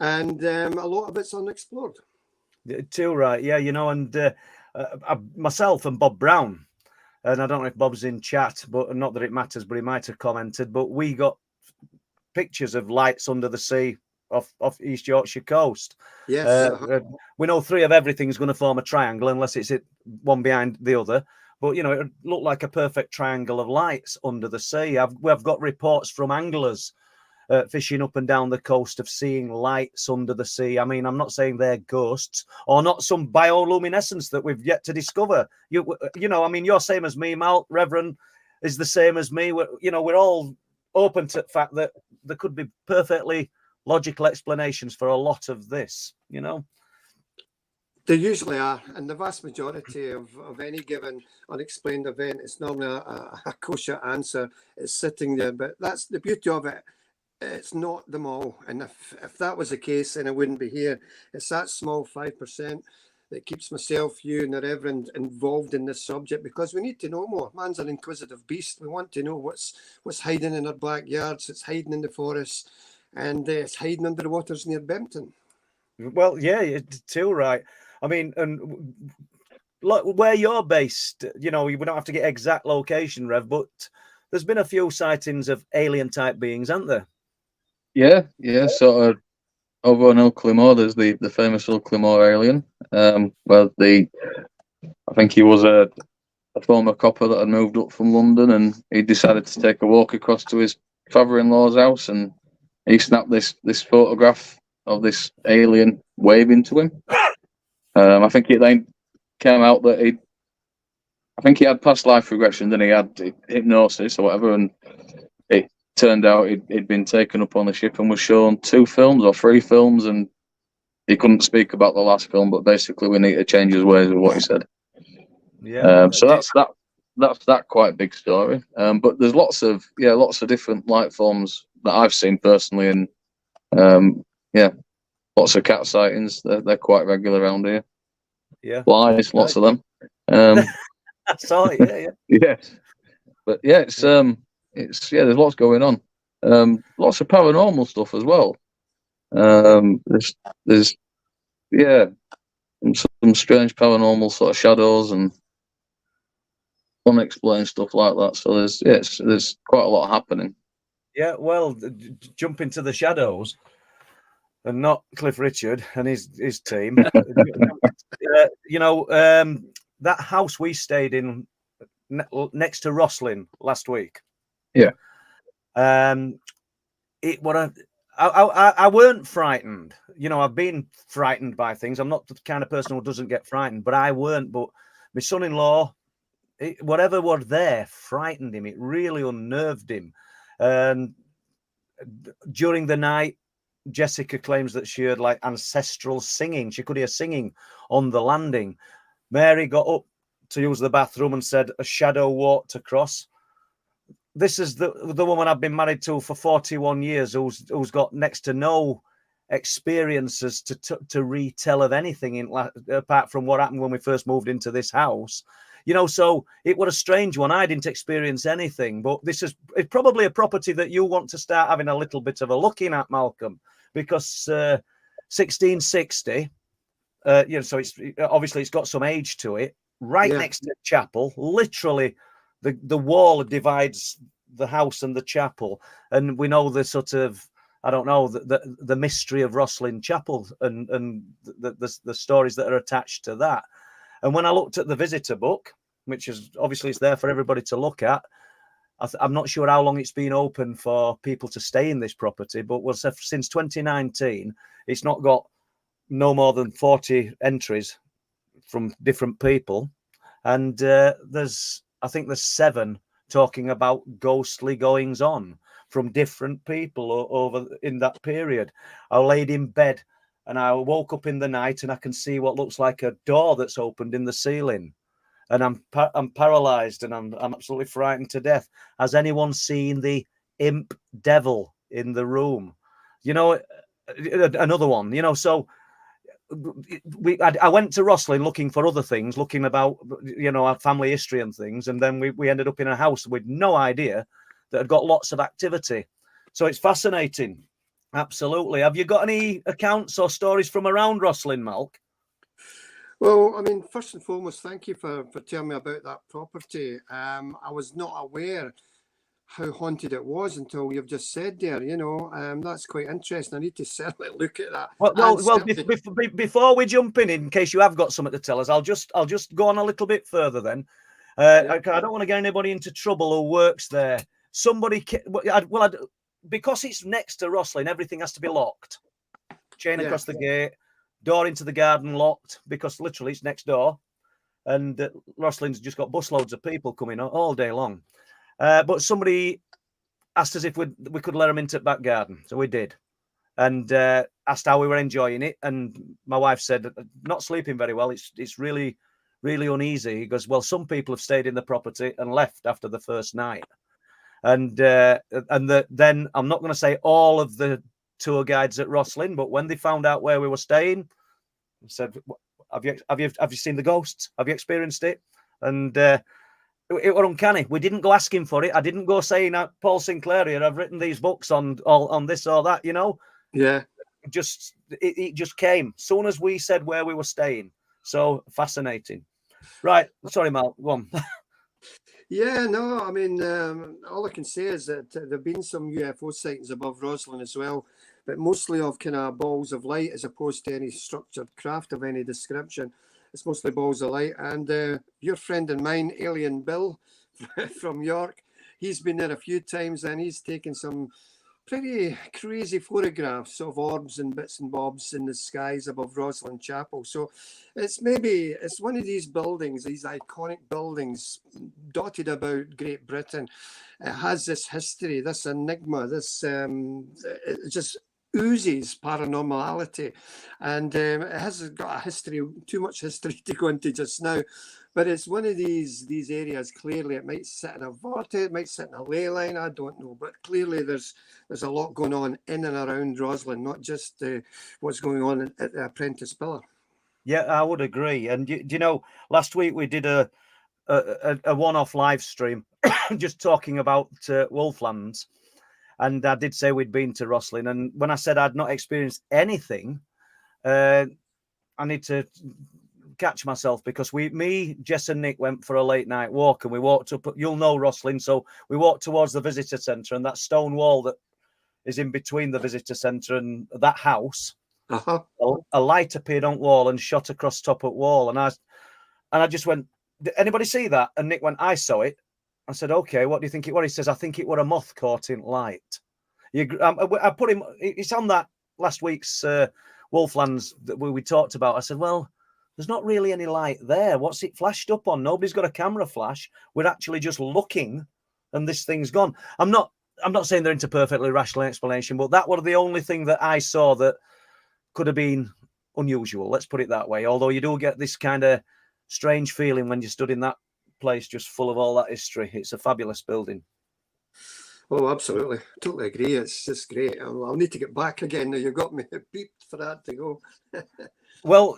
and a lot of it's unexplored. Too right, yeah, and myself and Bob Brown, and I don't know if Bob's in chat, but not that it matters, but he might have commented, but we got pictures of lights under the sea off East Yorkshire coast. Yes. We know 3 of everything's going to form a triangle unless it's one behind the other. But, you know, it looked like a perfect triangle of lights under the sea. We've got reports from anglers fishing up and down the coast of seeing lights under the sea. I mean, I'm not saying they're ghosts or not some bioluminescence that we've yet to discover. You know, I mean, you're same as me, Mal. Reverend is the same as me. We're all open to the fact that there could be perfectly logical explanations for a lot of this, you know. They usually are, and the vast majority of any given unexplained event, it's normally a kosher answer. It's sitting there, but that's the beauty of it. It's not them all, and if that was the case, then I wouldn't be here. It's that small 5% that keeps myself, you, and the Reverend involved in this subject, because we need to know more. Man's an inquisitive beast. We want to know what's hiding in our backyards. It's hiding in the forests, and it's hiding under the waters near Bempton. Well, yeah, you're too right. I mean, and look, where you're based, you know, we don't have to get exact location, Rev, but there's been a few sightings of alien type beings, aren't there? Yeah. Sort of over on Ilkley there's the famous Ilkley alien. Well, I think he was a former copper that had moved up from London, and he decided to take a walk across to his father-in-law's house, and he snapped this photograph of this alien waving to him. I think it then came out that he had past life regressions and he had hypnosis or whatever, and it turned out he'd been taken up on the ship and was shown 2 films or 3 films, and he couldn't speak about the last film, but basically we need to change his ways of what he said. Yeah. So that's that quite big story. But there's lots of different light forms that I've seen personally, and lots of cat sightings. They're quite regular around here. Yeah, flies, lots of them. I saw it. Yeah. Yeah, but yeah, it's there's lots going on. Lots of paranormal stuff as well. There's some strange paranormal sort of shadows and unexplained stuff like that. So there's quite a lot happening. Yeah, well, jump into the shadows, and not Cliff Richard and his team. That house we stayed in next to Rosslyn last week. Yeah. I weren't frightened. You know, I've been frightened by things. I'm not the kind of person who doesn't get frightened, but I weren't. But my son-in-law, whatever was there, frightened him. It really unnerved him. And during the night, Jessica claims that she heard like ancestral singing. She could hear singing on the landing. Mary got up to use the bathroom and said a shadow walked across. This is the woman I've been married to for 41 years who's got next to no experiences to retell of anything apart from what happened when we first moved into this house. You know, so it was a strange one. I didn't experience anything, but it's probably a property that you want to start having a little bit of a looking at, Malcolm, because 1660, so it's got some age to it. Right next to the chapel, literally, the wall divides the house and the chapel, and we know the sort of, I don't know, the mystery of Rosslyn Chapel and the stories that are attached to that. And when I looked at the visitor book, which is obviously it's there for everybody to look at, I'm not sure how long it's been open for people to stay in this property, but since 2019, it's not got no more than 40 entries from different people. And I think there's 7 talking about ghostly goings on from different people over in that period. I laid in bed and I woke up in the night and I can see what looks like a door that's opened in the ceiling. And I'm paralyzed and I'm absolutely frightened to death. Has anyone seen the imp devil in the room? You know, another one, you know, so I went to Rosslyn looking for other things, looking about, you know, our family history and things. And then we ended up in a house with no idea that had got lots of activity. So it's fascinating. Absolutely. Have you got any accounts or stories from around Rosslyn, Malk? Well, I mean, first and foremost, thank you for telling me about that property. I was not aware how haunted it was until you've just said there. That's quite interesting. I need to certainly look at that. Before we jump in case you have got something to tell us, I'll just go on a little bit further then. I don't want to get anybody into trouble who works there. Because it's next to Rosslyn, everything has to be locked. Chain across the gate, door into the garden locked, because literally it's next door. And Rosslyn's just got busloads of people coming all day long. But somebody asked us if we could let them into the back garden. So we did. And asked how we were enjoying it. And my wife said, not sleeping very well. It's really, really uneasy. He goes, well, some people have stayed in the property and left after the first night. And then I'm not going to say all of the tour guides at Rosslyn, but when they found out where we were staying, they said, have you seen the ghosts? Have you experienced it? And it was uncanny. We didn't go asking for it. I didn't go saying, Paul Sinclair here, I've written these books on this or that, Yeah. It just came soon as we said where we were staying. So fascinating. Right. Sorry, Mal, go on. Yeah, no, I mean, all I can say is that there have been some UFO sightings above Rosslyn as well, but mostly of kind of balls of light as opposed to any structured craft of any description. It's mostly balls of light. And your friend and mine, Alien Bill from York, he's been there a few times and he's taken some pretty crazy photographs of orbs and bits and bobs in the skies above Rosslyn Chapel. So it's one of these buildings, these iconic buildings dotted about Great Britain. It has this history, this enigma, this it just oozes paranormality, and it has got a history, too much history to go into just now. But it's one of these areas. Clearly, it might sit in a vortex, it might sit in a ley line. I don't know, but clearly there's a lot going on in and around Rosslyn, not just what's going on at the Apprentice Pillar. Yeah, I would agree. And last week we did a one-off live stream, just talking about Wolflands, and I did say we'd been to Rosslyn. And when I said I'd not experienced anything, I need to catch myself, because Jess and Nick went for a late night walk, and we walked up, you'll know Rosslyn, so we walked towards the visitor centre, and that stone wall that is in between the visitor centre and that house, a light appeared on wall and shot across top of wall, and I just went, did anybody see that? And Nick went, I saw it. I said, okay, what do you think it was? He says, I think it was a moth caught in light. I put him, it's on that last week's Wolflands that we talked about. I said, well, there's not really any light there. What's it flashed up on? Nobody's got a camera flash. We're actually just looking, and this thing's gone. I'm not saying they're into perfectly rational explanation, but that was the only thing that I saw that could have been unusual. Let's put it that way. Although you do get this kind of strange feeling when you stood in that place just full of all that history. It's a fabulous building. Oh, absolutely. Totally agree. It's just great. I'll need to get back again. Now, you got me beeped for that to go. Well,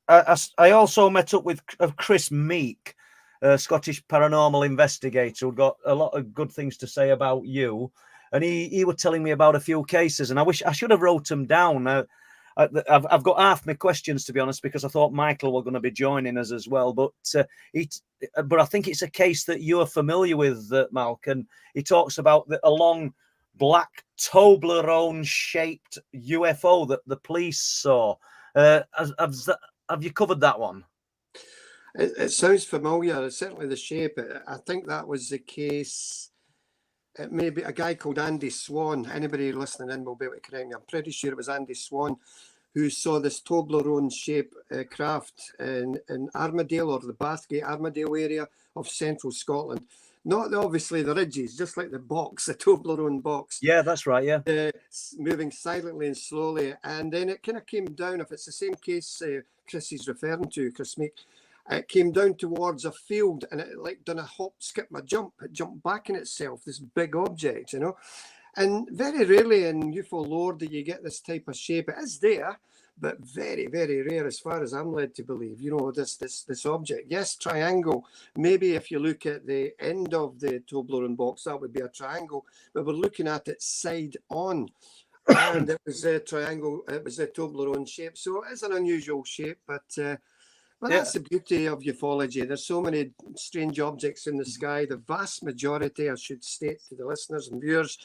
I also met up with Chris Meek, a Scottish paranormal investigator, who got a lot of good things to say about you. And he was telling me about a few cases, and I wish I should have wrote them down. I've got half my questions, to be honest, because I thought Michael were going to be joining us as well. But I think it's a case that you're familiar with, Malk, and he talks about a long black Toblerone shaped UFO that the police saw. Have you covered that one? It sounds familiar. Certainly the shape. I think that was the case. It may be a guy called Andy Swan. Anybody listening in will be able to correct me. I'm pretty sure it was Andy Swan who saw this Toblerone shape craft in Armadale, or the Bathgate Armadale area of central Scotland. Not obviously the ridges, just like the box, the Toblerone box. Yeah, that's right, yeah. Moving silently and slowly. And then it kind of came down, if it's the same case Chris is referring to, Chris Meek, it came down towards a field, and it like done a hop, skip, a jump. It jumped back in itself, this big object, And very rarely in UFO lore do you get this type of shape. It is there, but very, very rare as far as I'm led to believe. This object. Yes, triangle. Maybe if you look at the end of the Toblerone box, that would be a triangle. But we're looking at it side on. and it was a triangle. It was a Toblerone shape, so it's an unusual shape, but that's the beauty of ufology. There's so many strange objects in the sky. The vast majority, I should state to the listeners and viewers,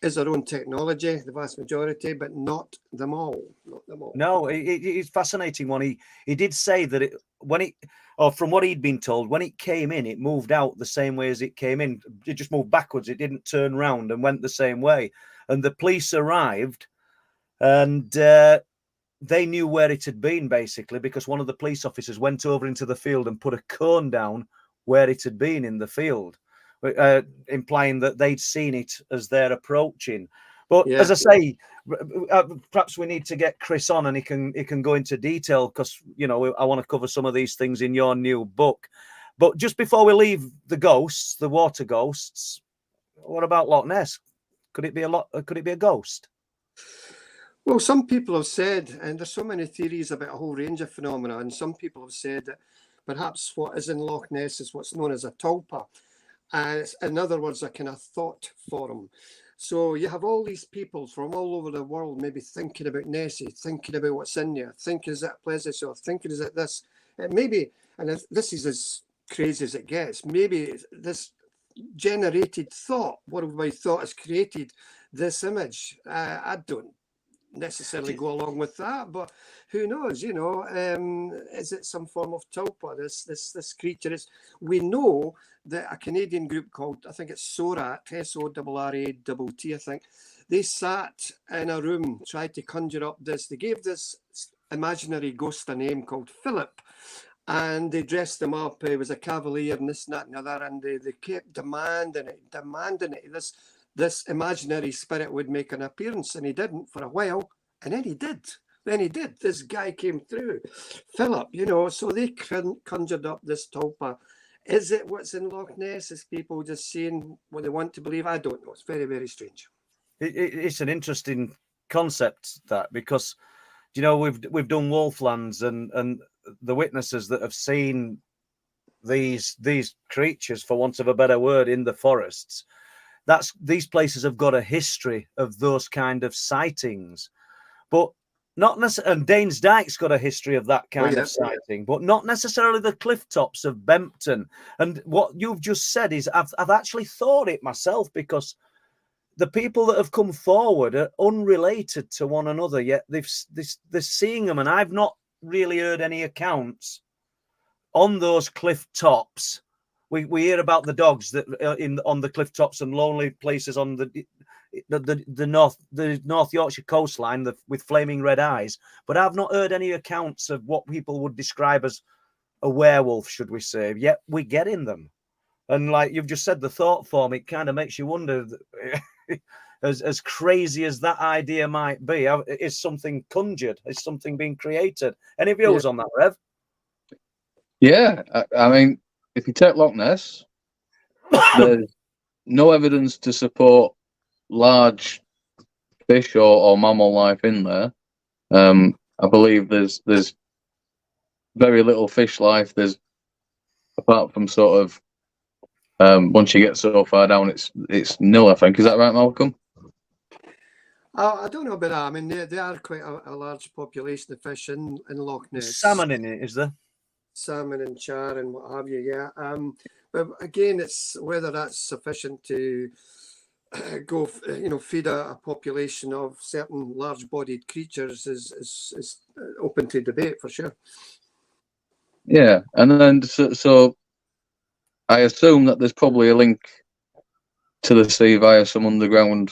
is our own technology. The vast majority, but not them all. Not them all. No, it's fascinating one. He did say that from what he'd been told, when it came in, it moved out the same way as it came in. It just moved backwards. It didn't turn round and went the same way. And the police arrived, and they knew where it had been, basically, because one of the police officers went over into the field and put a cone down where it had been in the field, implying that they'd seen it as they're approaching. But as I say, perhaps we need to get Chris on, and he can go into detail, because I want to cover some of these things in your new book. But just before we leave the ghosts, the water ghosts, what about Loch Ness? Could it be a ghost? Well, some people have said, and there's so many theories about a whole range of phenomena, and some people have said that perhaps what is in Loch Ness is what's known as a tulpa. In other words, a kind of thought form. So you have all these people from all over the world maybe thinking about Nessie, thinking about what's in there, thinking is it a plesiosaur, thinking is it this. Maybe, and this is as crazy as it gets, maybe this generated thought, worldwide thought, has created this image. I don't necessarily go along with that, but who knows? Is it some form of tulpa? This creature is. We know that a Canadian group called, I think it's SORAT, SORAT, I think, they sat in a room, tried to conjure up this. They gave this imaginary ghost a name called Philip, and they dressed him up. He was a cavalier and this, and that, and the other, and they kept demanding it. This imaginary spirit would make an appearance, and he didn't for a while, and then he did. This guy came through, Philip, so they conjured up this tulpa. Is it what's in Loch Ness? Is people just saying what they want to believe? I don't know. It's very, very strange. It's an interesting concept, that, because we've done Wolflands, and the witnesses that have seen these creatures, for want of a better word, in the forests. These places have got a history of those kind of sightings, but not necessarily. And Danes Dyke's got a history of that kind of sighting, but not necessarily the cliff tops of Bempton. And what you've just said is, I've actually thought it myself, because the people that have come forward are unrelated to one another, yet they're seeing them, and I've not really heard any accounts on those cliff tops. We hear about the dogs that on the cliff tops and lonely places on the North Yorkshire coastline with flaming red eyes, but I've not heard any accounts of what people would describe as a werewolf, should we say? Yet we're getting them, and like you've just said, the thought form, it kind of makes you wonder. As crazy as that idea might be, is something conjured? Is something being created? Any views on that, Rev? Yeah, I mean, if you take Loch Ness, there's no evidence to support large fish or mammal life in there. I believe there's very little fish life. There's, apart from sort of once you get so far down, it's nil, I think. Is that right, Malcolm? I don't know about that. I mean, there are quite a large population of fish in Loch Ness. Salmon in it, is there? Salmon and char and what have you, yeah. But again, it's whether that's sufficient to go, feed a population of certain large-bodied creatures is open to debate for sure. Yeah, and then so I assume that there's probably a link to the sea via some underground.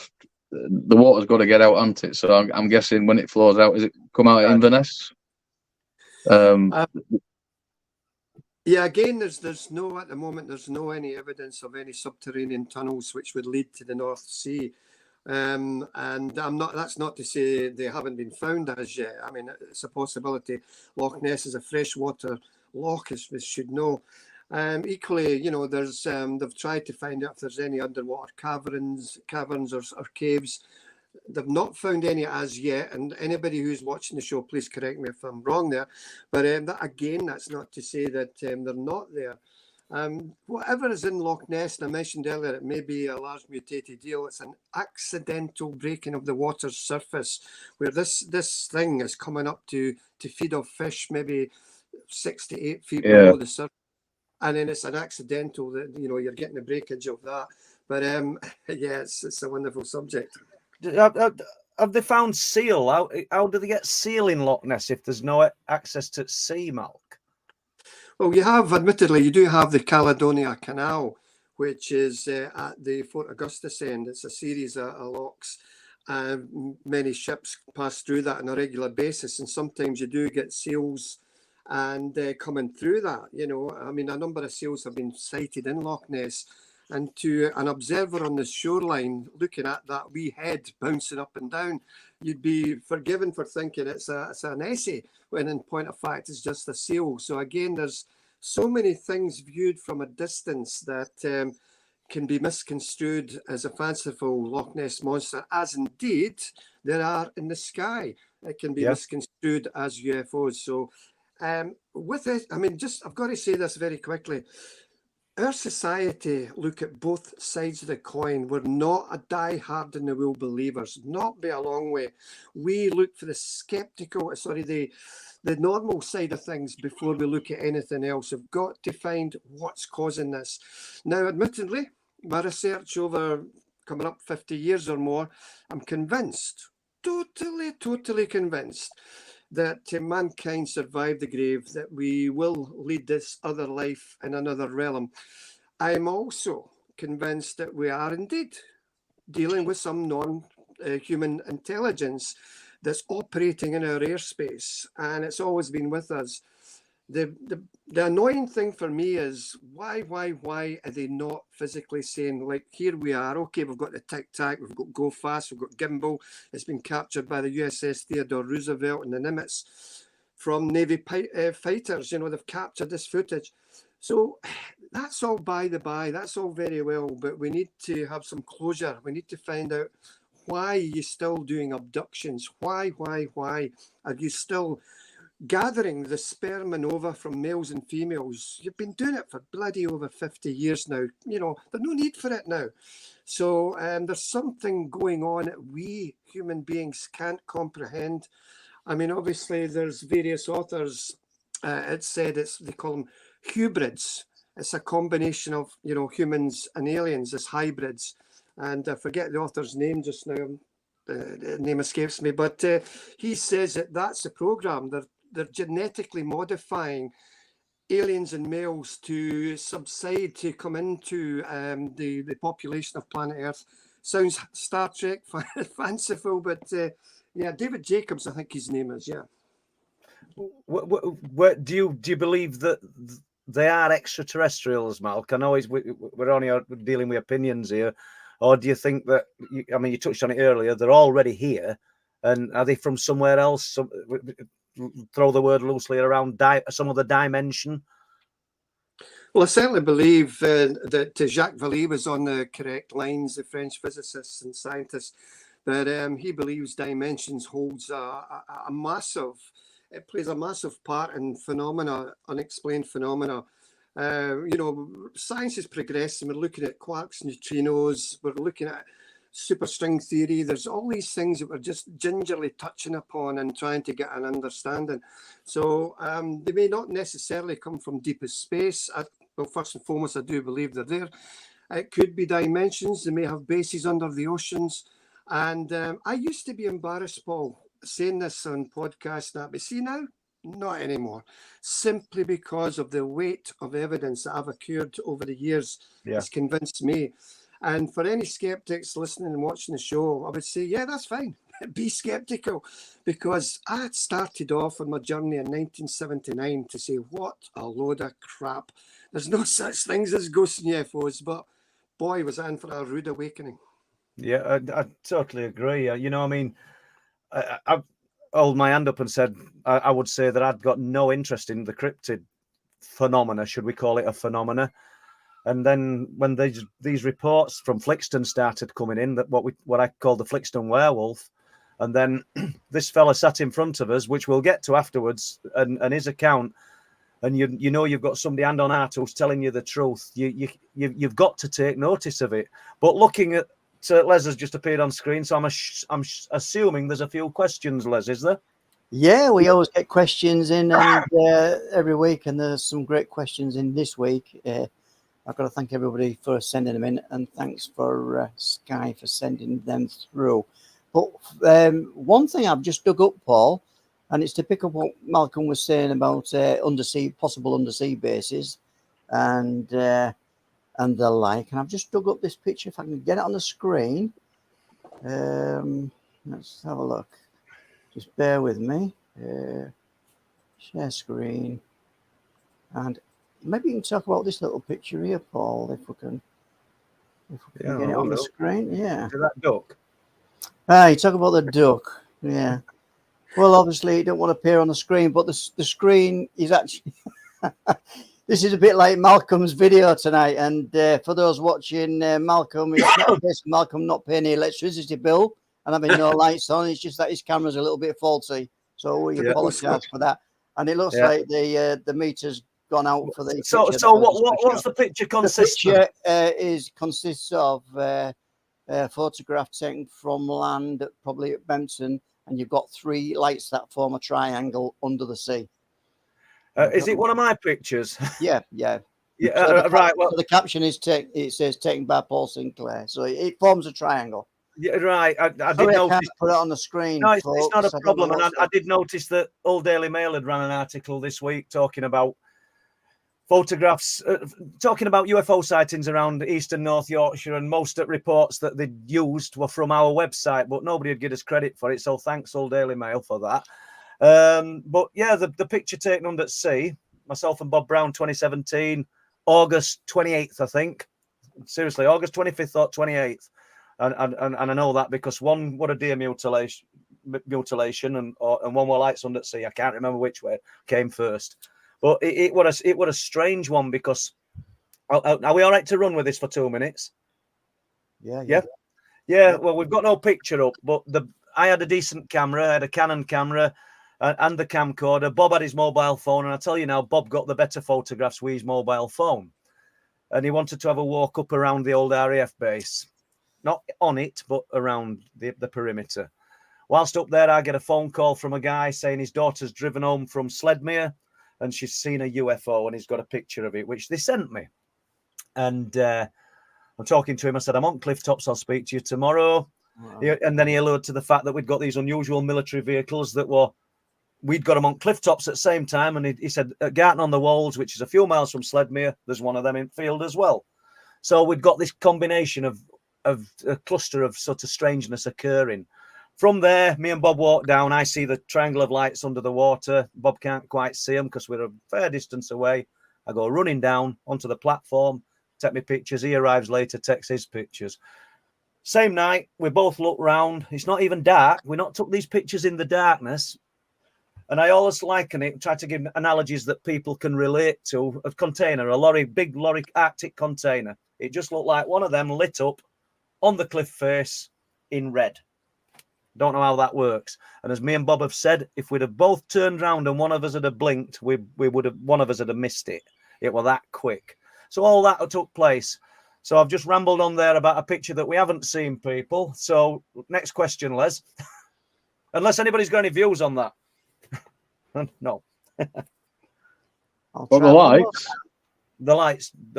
The water's got to get out, hasn't it? So I'm guessing when it flows out, is it come out in Inverness? Yeah, again, there's no, at the moment, there's no any evidence of any subterranean tunnels which would lead to the North Sea. And that's not to say they haven't been found as yet. I mean, it's a possibility. Loch Ness is a freshwater loch, as we should know. Equally, there's they've tried to find out if there's any underwater caverns or caves. They've not found any as yet, and anybody who's watching the show, please correct me if I'm wrong there. But that, again, that's not to say that they're not there. Whatever is in Loch Ness, and I mentioned earlier, it may be a large mutated eel. It's an accidental breaking of the water's surface, where this thing is coming up to feed off fish, maybe 6 to 8 feet below the surface, and then it's an accidental that you're getting the breakage of that. But yeah, it's a wonderful subject. Have they found seal? How do they get seal in Loch Ness if there's no access to sea, Malk? Well, admittedly, you do have the Caledonia Canal, which is at the Fort Augustus end. It's a series of locks. Many ships pass through that on a regular basis, and sometimes you do get seals and coming through that. I mean, a number of seals have been sighted in Loch Ness, and to an observer on the shoreline looking at that wee head bouncing up and down, you'd be forgiven for thinking it's a Nessie, when in point of fact it's just a seal. So again, there's so many things viewed from a distance that can be misconstrued as a fanciful Loch Ness monster, as indeed there are in the sky. It can be misconstrued as UFOs. So with it, I mean, I've got to say this very quickly. Our society look at both sides of the coin. We're not a die-hard in the wool believers, not by a long way. We look for the normal side of things before we look at anything else. We've got to find what's causing this. Now, admittedly, my research over coming up 50 years or more, I'm convinced, totally convinced, that mankind survived the grave, that we will lead this other life in another realm. I'm also convinced that we are indeed dealing with some non-human intelligence that's operating in our airspace, and it's always been with us. The annoying thing for me is why are they not physically saying, like, here we are, okay, we've got the Tic Tac, we've got Go Fast, we've got Gimbal, it's been captured by the USS Theodore Roosevelt and the Nimitz from Navy fighters, they've captured this footage. So that's all by the by, that's all very well, but we need to have some closure. We need to find out, why are you still doing abductions? Why are you still gathering the sperm and ova from males and females? You've been doing it for bloody over 50 years now. There's no need for it now. So there's something going on that we human beings can't comprehend. I mean, obviously there's various authors. It's said they call them hybrids. It's a combination of humans and aliens, as hybrids. And I forget the author's name just now. The name escapes me, but he says that's the program. They're genetically modifying aliens and males to subside, to come into the population of planet Earth. Sounds Star Trek fanciful, but yeah, David Jacobs, I think his name is. Yeah. What do you believe that they are extraterrestrials, Malk? I know we're only dealing with opinions here. Or do you think that, you touched on it earlier, they're already here, and are they from somewhere else? Throw the word loosely around, some other dimension? Well, I certainly believe that Jacques Vallée was on the correct lines, the French physicist and scientist, that he believes dimensions holds a massive, it plays a massive part in phenomena, unexplained phenomena. Science is progressing. We're looking at quarks, neutrinos. We're looking at superstring theory. There's all these things that we're just gingerly touching upon and trying to get an understanding. So they may not necessarily come from deepest space. Well, first and foremost, I do believe they're there. It could be dimensions. They may have bases under the oceans. And I used to be embarrassed, Paul, saying this on podcasts, but see now, not anymore, simply because of the weight of evidence that I've accrued over the years. Has convinced me. And for any skeptics listening and watching the show, I would say, yeah, that's fine. Be skeptical, because I had started off on my journey in 1979 to say, what a load of crap. There's no such things as ghosts and UFOs, but boy, was I in for a rude awakening. Yeah, I totally agree. I've held my hand up and said I would say that I'd got no interest in the cryptid phenomena, should we call it a phenomena. And then when these reports from Flixton started coming in, that what I call the Flixton werewolf, and then this fella sat in front of us, which we'll get to afterwards, and his account and you know you've got somebody hand on heart who's telling you the truth, you've got to take notice of it. But looking at Les has just appeared on screen, so I'm assuming there's a few questions, Les, is there? Yeah, we always get questions in, and every week, and there's some great questions in this week. I've got to thank everybody for sending them in, and thanks for Sky for sending them through. But one thing I've just dug up, Paul, and it's to pick up what Malcolm was saying about possible undersea bases, and the like. And I've just dug up this picture. If I can get it on the screen, let's have a look. Just bear with me. Share screen, and maybe you can talk about this little picture here, Paul, if we can get it on the screen. Yeah. To that duck. You talk about the duck. Yeah. Well, obviously, you don't want to appear on the screen, but the screen is actually. This is a bit like Malcolm's video tonight, and for those watching, Malcolm, it's not a case of Malcolm not paying the electricity bill and having no lights on. It's just that his camera's a little bit faulty, so we apologise for that. And it looks like the meter's gone out for the. So what's the picture consist of? The picture consists of a photograph taken from land, probably at Bempton, and you've got 3 lights that form a triangle under the sea. Is it one of my pictures? Yeah. So right. Well, so the caption is it says taken by Paul Sinclair, so it forms a triangle. Yeah, right. I did Sorry, notice. I can't put it on the screen. No, it's folks. not a problem. And I did notice that Old Daily Mail had ran an article this week talking about photographs, talking about UFO sightings around eastern North Yorkshire, and most reports that they used were from our website, but nobody would give us credit for it. So thanks, Old Daily Mail, for that. But yeah, the picture taken under sea, myself and Bob Brown, 2017, August 28th, I think. Seriously, August 25th or 28th. And I know that because one were a deer mutilation, and one were lights under sea. I can't remember which way came first, but it was a strange one because. Are we all right to run with this for 2 minutes? Yeah. Well, we've got no picture up, but I had a decent camera. I had a Canon camera and the camcorder. Bob had his mobile phone, and I tell you now, Bob got the better photographs with his mobile phone, and he wanted to have a walk up around the old RAF base. Not on it, but around the perimeter. Whilst up there, I get a phone call from a guy saying his daughter's driven home from Sledmere and she's seen a UFO, and he's got a picture of it, which they sent me. And I'm talking to him. I said, I'm on Cliff Tops. I'll speak to you tomorrow. Wow. And then he alluded to the fact that we'd got these unusual military vehicles we'd got them on Cliff Tops at the same time. And he said, at Garton on the Wolds, which is a few miles from Sledmere, there's one of them in field as well. So we'd got this combination of a cluster of sort of strangeness occurring. From there, me and Bob walk down. I see the triangle of lights under the water. Bob can't quite see them because we're a fair distance away. I go running down onto the platform, take me pictures. He arrives later, takes his pictures. Same night, we both look round. It's not even dark. We're not took these pictures in the darkness. And I always liken it, try to give analogies that people can relate to. A container, big lorry Arctic container. It just looked like one of them lit up on the cliff face in red. Don't know how that works. And as me and Bob have said, if we'd have both turned round and one of us had blinked, one of us had missed it. It was that quick. So all that took place. So I've just rambled on there about a picture that we haven't seen, people. So next question, Les. Unless anybody's got any views on that. No. Well, the lights. The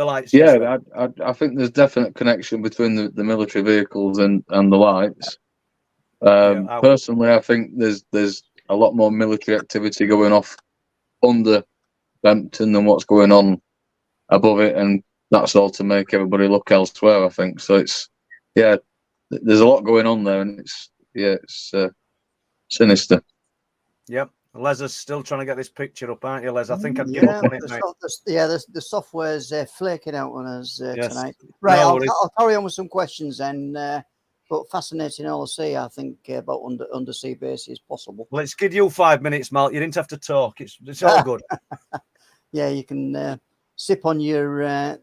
lights. Yeah, I think there's definite connection between the military vehicles and the lights. Personally, I think there's a lot more military activity going off under Bempton than what's going on above it, and that's all to make everybody look elsewhere, I think. So there's a lot going on there, and it's sinister. Yep. Les is still trying to get this picture up, aren't you, Les? I think I'd give up on it, mate. The software's flaking out on us tonight. Right, no, I'll carry on with some questions then. But fascinating all to see, I think, about undersea bases possible. Well, let's give you 5 minutes, Mal. You didn't have to talk. It's all good. Yeah, you can sip on your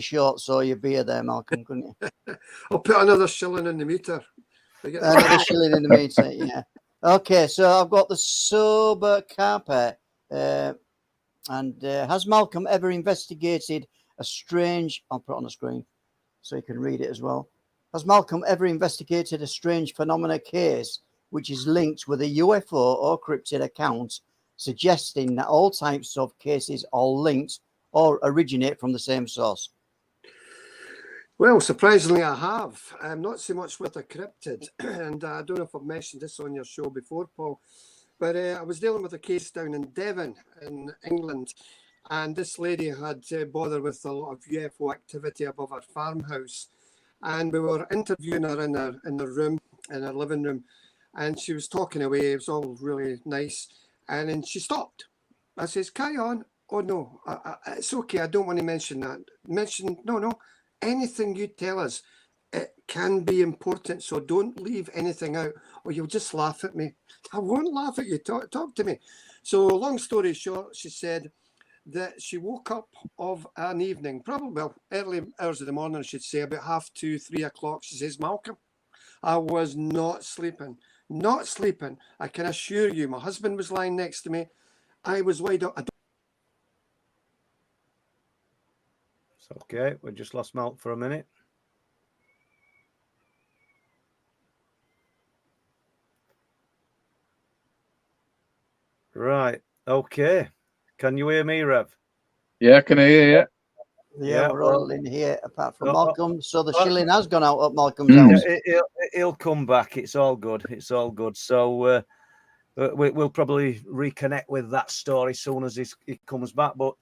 shorts or your beer there, Malcolm, couldn't you? I'll put another shilling in the meter. Another shilling in the meter, yeah. Okay, so I've got the sober carpet. And has Malcolm ever investigated a strange... I'll put it on the screen so you can read it as well. Has Malcolm ever investigated a strange phenomena case which is linked with a UFO or cryptid account, suggesting that all types of cases are linked or originate from the same source? Well, surprisingly, I have. Not so much with a cryptid, and I don't know if I've mentioned this on your show before, Paul, but I was dealing with a case down in Devon, in England, and this lady had bothered with a lot of UFO activity above her farmhouse, and we were interviewing her in her room, in her living room, and she was talking away. It was all really nice, and then she stopped. I says, "Carry on." "Oh no, it's okay. I don't want to mention that." No. Anything you tell us, it can be important, so don't leave anything out, or you'll just laugh at me. "I won't laugh at you. Talk to me." So, long story short, she said that she woke up of an evening, probably early hours of the morning, she'd say, about 2:30, 3 o'clock. She says, "Malcolm, I was not sleeping. I can assure you, my husband was lying next to me. I was wide up. Okay, we just lost Malk for a minute. Right. Okay. Can you hear me, Rev? Yeah, can I hear you? Yeah, we're all in here apart from Malcolm. So the shilling has gone out at Malcolm's Mm. house. He'll come back. It's all good. So we'll probably reconnect with that story soon as he comes back. But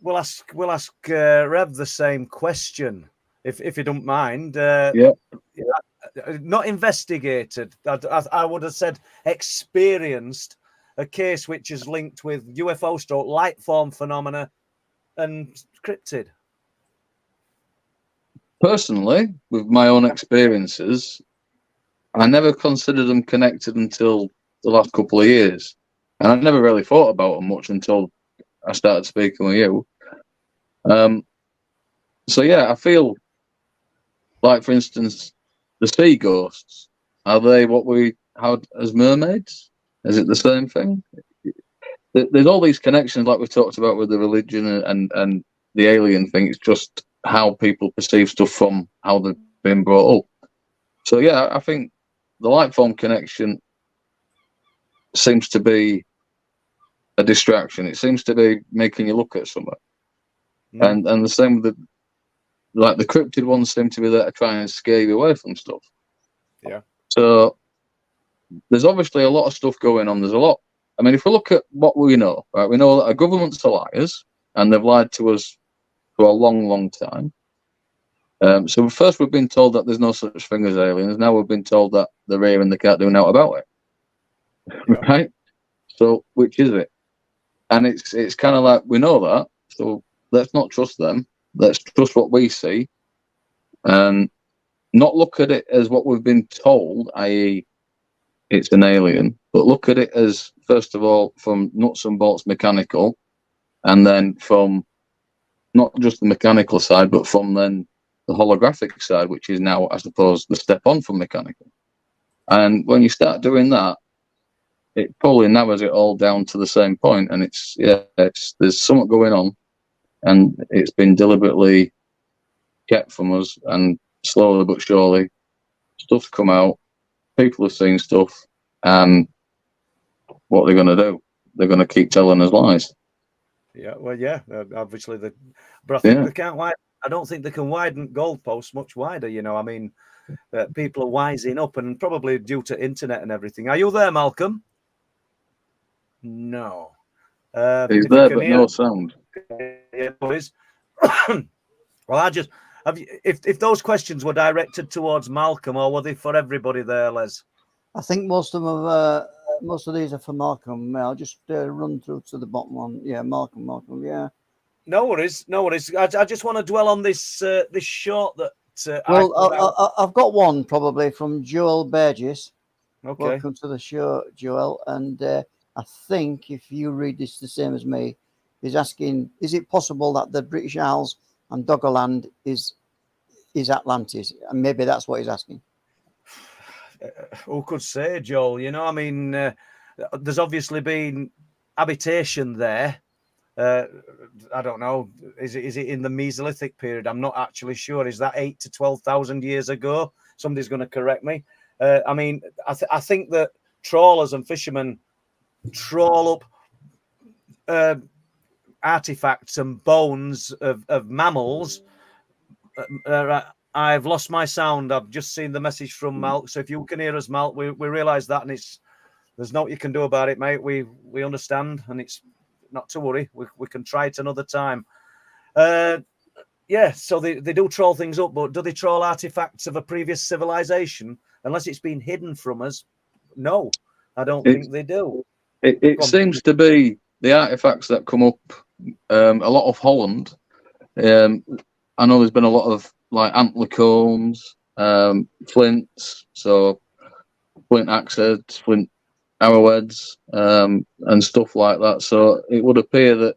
we'll ask Rev the same question, if you don't mind. Yeah. Not investigated. I would have said experienced a case which is linked with UFO stroke, light form phenomena and cryptid. Personally, with my own experiences, I never considered them connected until the last couple of years. And I never really thought about them much until I started speaking with you. So, yeah, I feel like, for instance, the sea ghosts, are they what we had as mermaids? Is it the same thing? There's all these connections, like we talked about with the religion and the alien thing. It's just how people perceive stuff from how they've been brought up. So, yeah, I think the light form connection seems to be a distraction. It seems to be making you look at something. And the same with the cryptid ones seem to be there to try and scare you away from stuff. Yeah. So there's obviously a lot of stuff going on. There's a lot. I mean, if we look at what we know, right, we know that our governments are liars and they've lied to us for a long, long time. So first we've been told that there's no such thing as aliens. Now we've been told that they're here and they can't do nothing about it. Yeah. Right? So which is it? And it's kind of like, we know that, so let's not trust them. Let's trust what we see and not look at it as what we've been told, i.e. it's an alien, but look at it as, first of all, from nuts and bolts mechanical, and then from not just the mechanical side, but from then the holographic side, which is now, I suppose, the step on from mechanical. And when you start doing that, it probably narrows it all down to the same point. And there's something going on, and it's been deliberately kept from us, and slowly but surely, stuff's come out. People have seen stuff, and what they're going to do, they're going to keep telling us lies. Yeah, well, yeah, obviously, but I think they can't widen. I don't think they can widen goalposts much wider. I mean, people are wising up, and probably due to internet and everything. Are you there, Malcolm? No. He's there, but no sound. Yeah, boys. Well, if those questions were directed towards Malcolm, or were they for everybody there, Les? I think most of these are for Malcolm. I'll just run through to the bottom one. Yeah, Malcolm. Yeah. No worries. I just want to dwell on this short that. I've got one probably from Joel Burgess. Okay. Welcome to the show, Joel. And I think if you read this the same as me, he's asking: is it possible that the British Isles and Doggerland is Atlantis? And maybe that's what he's asking. Who could say, Joel? I mean, there's obviously been habitation there. I don't know. Is it in the Mesolithic period? I'm not actually sure. Is that 8 to 12,000 years ago? Somebody's going to correct me. I mean, I think that trawlers and fishermen trawl up artifacts and bones of mammals. I've lost my sound. I've just seen the message from Malk. So if you can hear us, Malk, we realise that, and there's no what you can do about it, mate. We understand, and it's not to worry. We can try it another time. Yeah, so they do troll things up, but do they troll artifacts of a previous civilization? Unless it's been hidden from us, no, I don't think they do. It seems to be the artifacts that come up a lot of Holland. I know there's been a lot of like antler combs, flints, so flint axes, flint arrowheads, and stuff like that. So it would appear that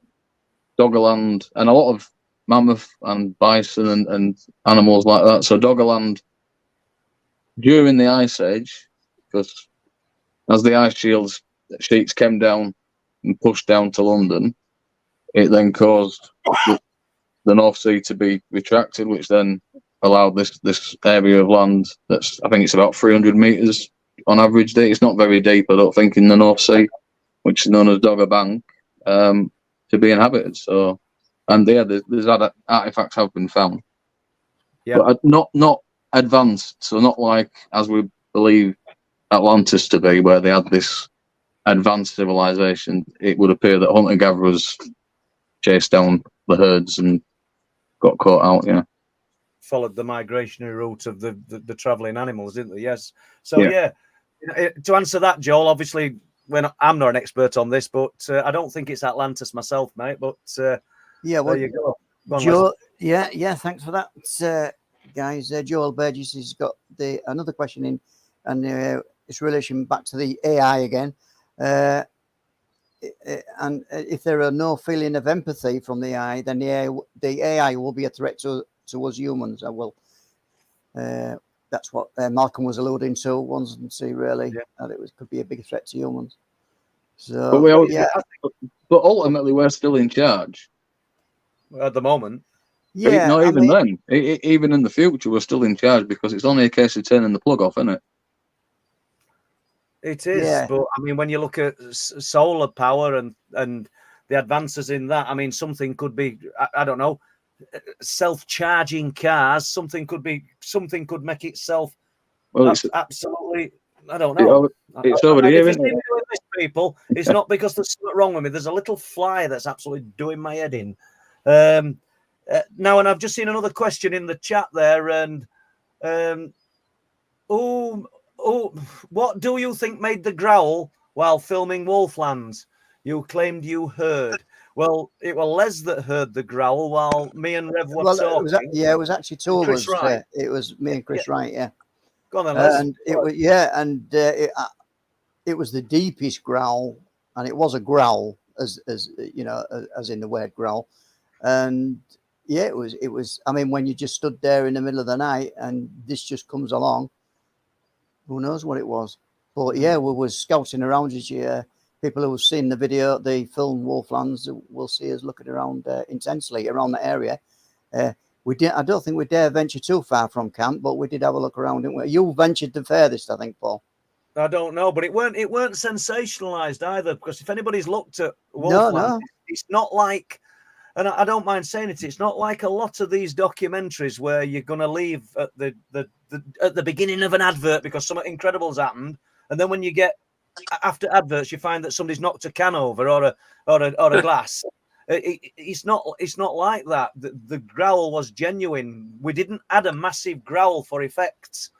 Doggerland and a lot of mammoth and bison and animals like that. So Doggerland during the Ice Age, because as the ice sheets came down and pushed down to London, it then caused the North Sea to be retracted, which then allowed this area of land that's, I think it's about 300 metres on average. It's not very deep, I don't think, in the North Sea, which is known as Dogger Bank, to be inhabited. So, and yeah, there's other artifacts have been found, but not advanced. So not like as we believe Atlantis to be, where they had this advanced civilization. It would appear that hunter gatherers chased down the herds and got caught out. Yeah, followed the migratory route of the travelling animals, didn't they? Yes. So yeah, to answer that, Joel, obviously I'm not an expert on this, but I don't think it's Atlantis myself, mate. But yeah, well, there you go. Joel, yeah, thanks for that, guys. Joel Burgess has got another question in, and it's relation back to the AI again. And if there are no feeling of empathy from the AI, then the AI will be a threat to us humans. That's what Malcolm was alluding to. Once and see really that it could be a big threat to humans. So, but ultimately, we're still in charge at the moment. Yeah, not even then. Even in the future, we're still in charge because it's only a case of turning the plug off, isn't it? It is, but I mean, when you look at solar power and the advances in that, I mean, something could be, I don't know, self-charging cars. Something could make itself. Well, absolutely, I don't know. It's over here, isn't it? Doing this, people, it's not because there's something wrong with me. There's a little fly that's absolutely doing my head in. Now, and I've just seen another question in the chat there, and what do you think made the growl while filming Wolflands? You claimed you heard. Well, it was Les that heard the growl while me and Rev were talking. It was actually two of us. Wright. It was me and Chris Wright. Yeah. Go on then, Les. And it was it was the deepest growl, and it was a growl, as you know, as in the word growl. And yeah, it was. I mean, when you just stood there in the middle of the night and this just comes along, who knows what it was? But yeah, we was scouting around as you. People who have seen the video, the film Wolflands, will see us looking around intensely around the area. I don't think we dare venture too far from camp, but we did have a look around, didn't we? You ventured the furthest, I think, Paul. I don't know, but it weren't sensationalized either, because if anybody's looked at Wolflands, it's not like, and I don't mind saying it, it's not like a lot of these documentaries where you're going to leave at the beginning of an advert because something incredible's happened, and then when you get after adverts, you find that somebody's knocked a can over or a glass. It's not like that. The growl was genuine. We didn't add a massive growl for effects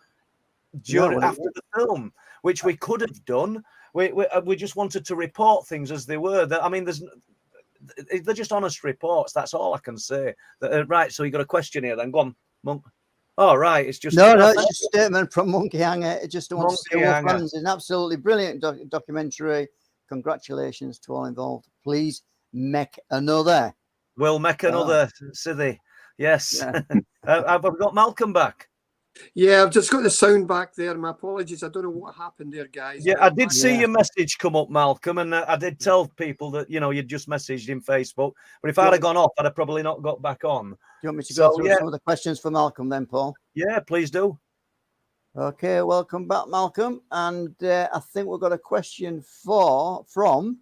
after the film, which we could have done. We just wanted to report things as they were. I mean, they're just honest reports. That's all I can say. Right. So you got a question here? Then go on, Monk. Oh, right. It's just it's just a statement from Monkey Hanger. It just wants to say Wolflands is an absolutely brilliant documentary. Congratulations to all involved. Please make another. We'll make another, Sithy. Yes. Yeah. Have we got Malcolm back? Yeah, I've just got the sound back there. My apologies. I don't know what happened there, guys. Yeah, I did see Yeah. your message come up, Malcolm, and I did tell people that, you know, you'd just messaged in Facebook. But if I'd have gone off, I'd have probably not got back on. Do you want me to So, go through yeah. some of the questions for Malcolm then, Paul? Yeah, please do. Okay, welcome back, Malcolm. And I think we've got a question from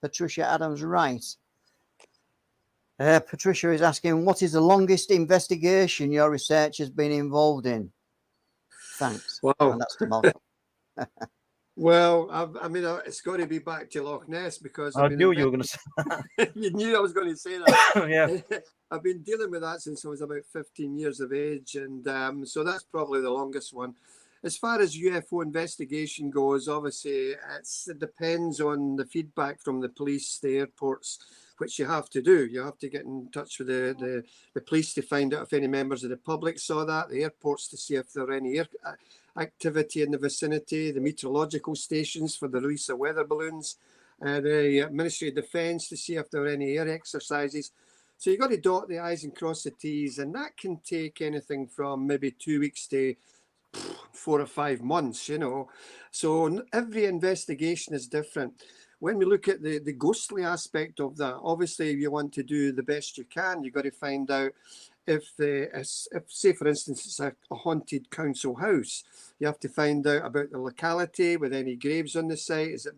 Patricia Adams Wright. Patricia is asking, what is the longest investigation your research has been involved in? Thanks. Wow. And that's to Malcolm. Well, I mean, it's got to be back to Loch Ness because I knew you were going to say you knew I was going to say that. Yeah. I've been dealing with that since I was about 15 years of age, and so that's probably the longest one. As far as UFO investigation goes, obviously it depends on the feedback from the police, the airports, which you have to do. You have to get in touch with the police to find out if any members of the public saw that, the airports to see if there are any air activity in the vicinity, the meteorological stations for the release of weather balloons, the Ministry of Defence to see if there are any air exercises. So you've got to dot the I's and cross the T's, and that can take anything from maybe 2 weeks to 4 or 5 months, you know. So every investigation is different. When we look at the ghostly aspect of that, obviously you want to do the best you can. You've got to find out if say, for instance, it's a haunted council house, you have to find out about the locality, with any graves on the site. Is it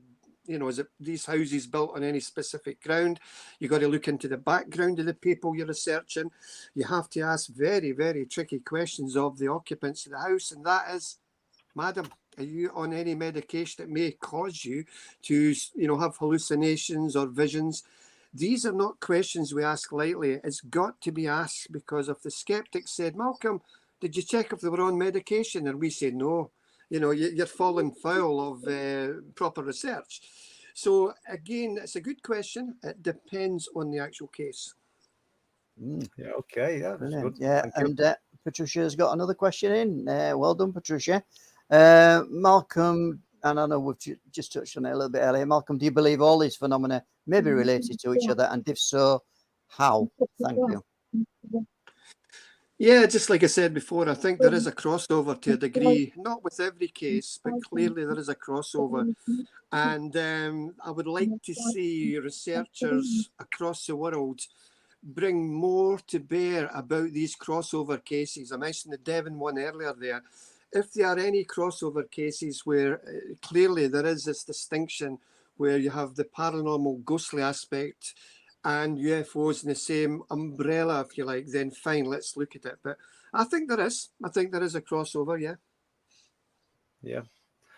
these houses built on any specific ground? You've got to look into the background of the people you're researching. You have to ask very, very tricky questions of the occupants of the house, and that is, madam, are you on any medication that may cause you to, have hallucinations or visions? These are not questions we ask lightly. It's got to be asked, because if the skeptic said, Malcolm, did you check if they were on medication? And we say no, you're falling foul of proper research. So again, it's a good question. It depends on the actual case. Yeah, okay, yeah, that's good. Yeah, Thank you. and Patricia's got another question in. Well done, Patricia. Malcolm, and I know we've just touched on it a little bit earlier. Malcolm, do you believe all these phenomena may be related to each other? And if so, how? Thank you. Yeah, just like I said before, I think there is a crossover to a degree, not with every case, but clearly there is a crossover. And I would like to see researchers across the world bring more to bear about these crossover cases. I mentioned the Devon one earlier there. If there are any crossover cases where clearly there is this distinction where you have the paranormal ghostly aspect and UFOs in the same umbrella, if you like, then fine, let's look at it. But I think there is a crossover, yeah. Yeah.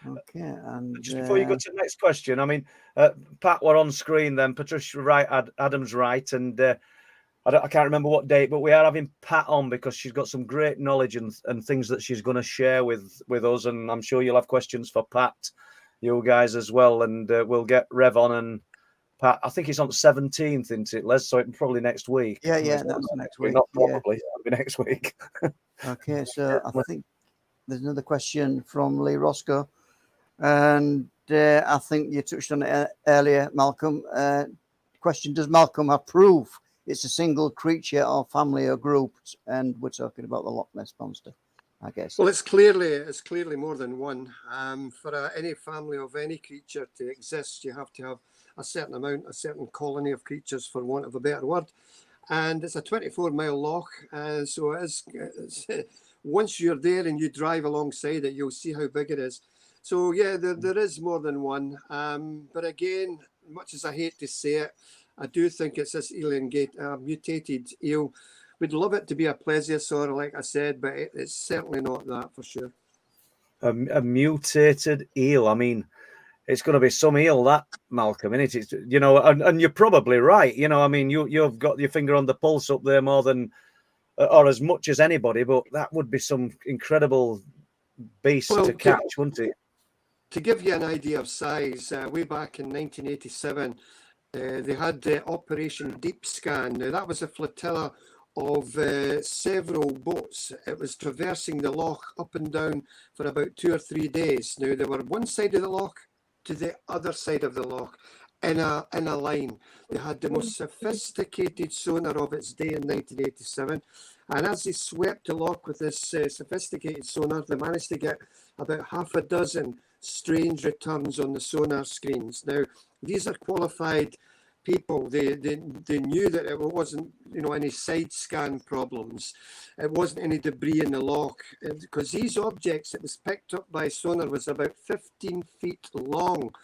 Okay, and just before you go to the next question, I mean, Pat, we're on screen then. Patricia Adams right, and I can't remember what date, but we are having Pat on because she's got some great knowledge and things that she's going to share with us, and I'm sure you'll have questions for Pat, you guys as well, and we'll get Rev on and Pat. I think it's on the 17th, isn't it, Les? So it's probably next week. Yeah, that's next week. Not probably, it'll be next week. Okay, so I think there's another question from Lee Roscoe, and I think you touched on it earlier, Malcolm. Question: does Malcolm have proof it's a single creature or family or group? And we're talking about the Loch Ness monster, I guess. Well, it's clearly more than one. For any family of any creature to exist, you have to have a certain colony of creatures, for want of a better word. And it's a 24-mile loch, so it's once you're there and you drive alongside it, you'll see how big it is. So yeah, there is more than one. But again, much as I hate to say it, I do think it's this mutated eel. We'd love it to be a plesiosaur, like I said, but it's certainly not that for sure. A mutated eel. I mean, it's going to be some eel, that, Malcolm, isn't it? It's, and you're probably right. I mean, you've got your finger on the pulse up there more than, or as much as anybody, but that would be some incredible beast to catch, wouldn't it? To give you an idea of size, way back in 1987, they had Operation Deep Scan. Now, that was a flotilla of several boats. It was traversing the loch up and down for about 2 or 3 days. Now, they were one side of the loch to the other side of the loch in a line. They had the most sophisticated sonar of its day in 1987. And as they swept the loch with this sophisticated sonar, they managed to get about half a dozen strange returns on the sonar screens. Now, these are qualified people. They knew that it wasn't, any side scan problems. It wasn't any debris in the loch, because these objects that was picked up by sonar was about 15 feet long.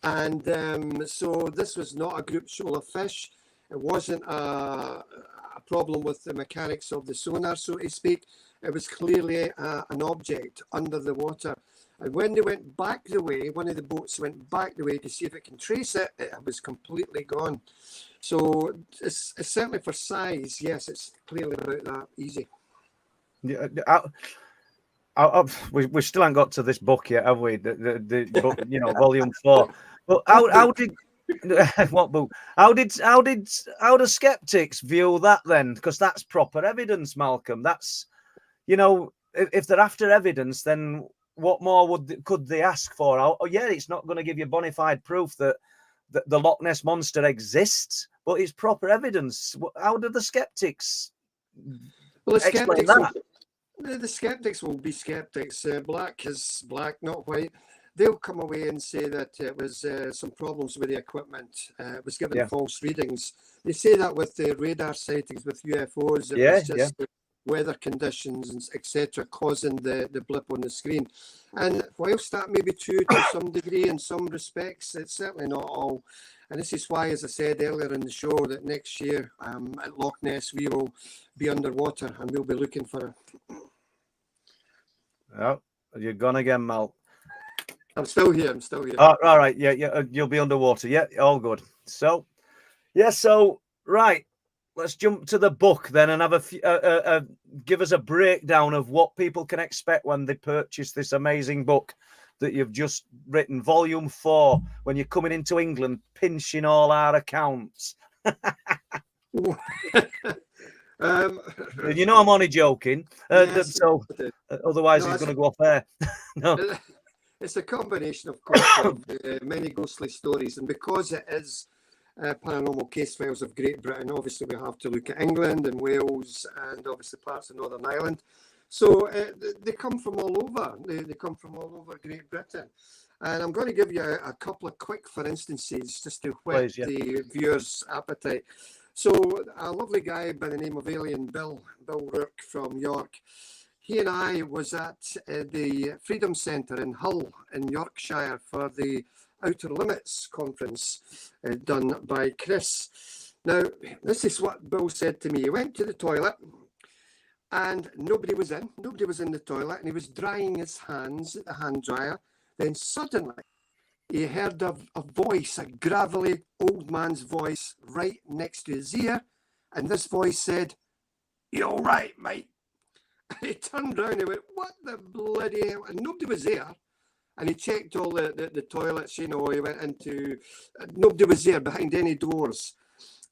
And so this was not a group shoal of fish. It wasn't a problem with the mechanics of the sonar, so to speak. It was clearly an object under the water. And when they went back the way, one of the boats went back the way to see if it can trace it, it was completely gone. So it's certainly for size, yes, it's clearly about that easy. Yeah, we still haven't got to this book yet, have we? The book, volume 4. Well, how did what book? How do skeptics view that then? Because that's proper evidence, Malcolm. That's if they're after evidence, then what more could they ask for? Oh yeah, it's not going to give you bona fide proof that the Loch Ness monster exists, but it's proper evidence. How do the skeptics explain that? The skeptics will be skeptics. Black is black, not white. They'll come away and say that it was some problems with the equipment. It was given false readings. They say that with the radar sightings with UFOs. It was just weather conditions and etc. causing the blip on the screen. And whilst that may be true to some degree in some respects, it's certainly not all. And this is why, as I said earlier in the show, that next year at Loch Ness we will be underwater and we'll be looking for it. Oh, you're gone again, Mal. I'm still here. Oh, all right. Yeah. You'll be underwater. Yeah, all good. So, right. Let's jump to the book then and have give us a breakdown of what people can expect when they purchase this amazing book that you've just written, volume 4, when you're coming into England, pinching all our accounts. I'm only joking. Yes, so otherwise he's going to go off there. No. It's a combination, of course, of many ghostly stories. And because it is Paranormal Case Files of Great Britain, obviously we have to look at England and Wales and obviously parts of Northern Ireland. So they come from all over. They come from all over Great Britain. And I'm going to give you a couple of quick for instances just to whet the viewers' appetite. So a lovely guy by the name of Alien Bill Rourke from York. He and I was at the Freedom Centre in Hull in Yorkshire for the Outer Limits conference done by Chris. Now, this is what Bill said to me. He went to the toilet and nobody was in. Nobody was in the toilet and he was drying his hands at the hand dryer. Then suddenly he heard a voice, a gravelly old man's voice right next to his ear. And this voice said, "You all right, mate?" And he turned around and he went, "What the bloody hell?" And nobody was there. And he checked all the toilets, he went into, nobody was there behind any doors.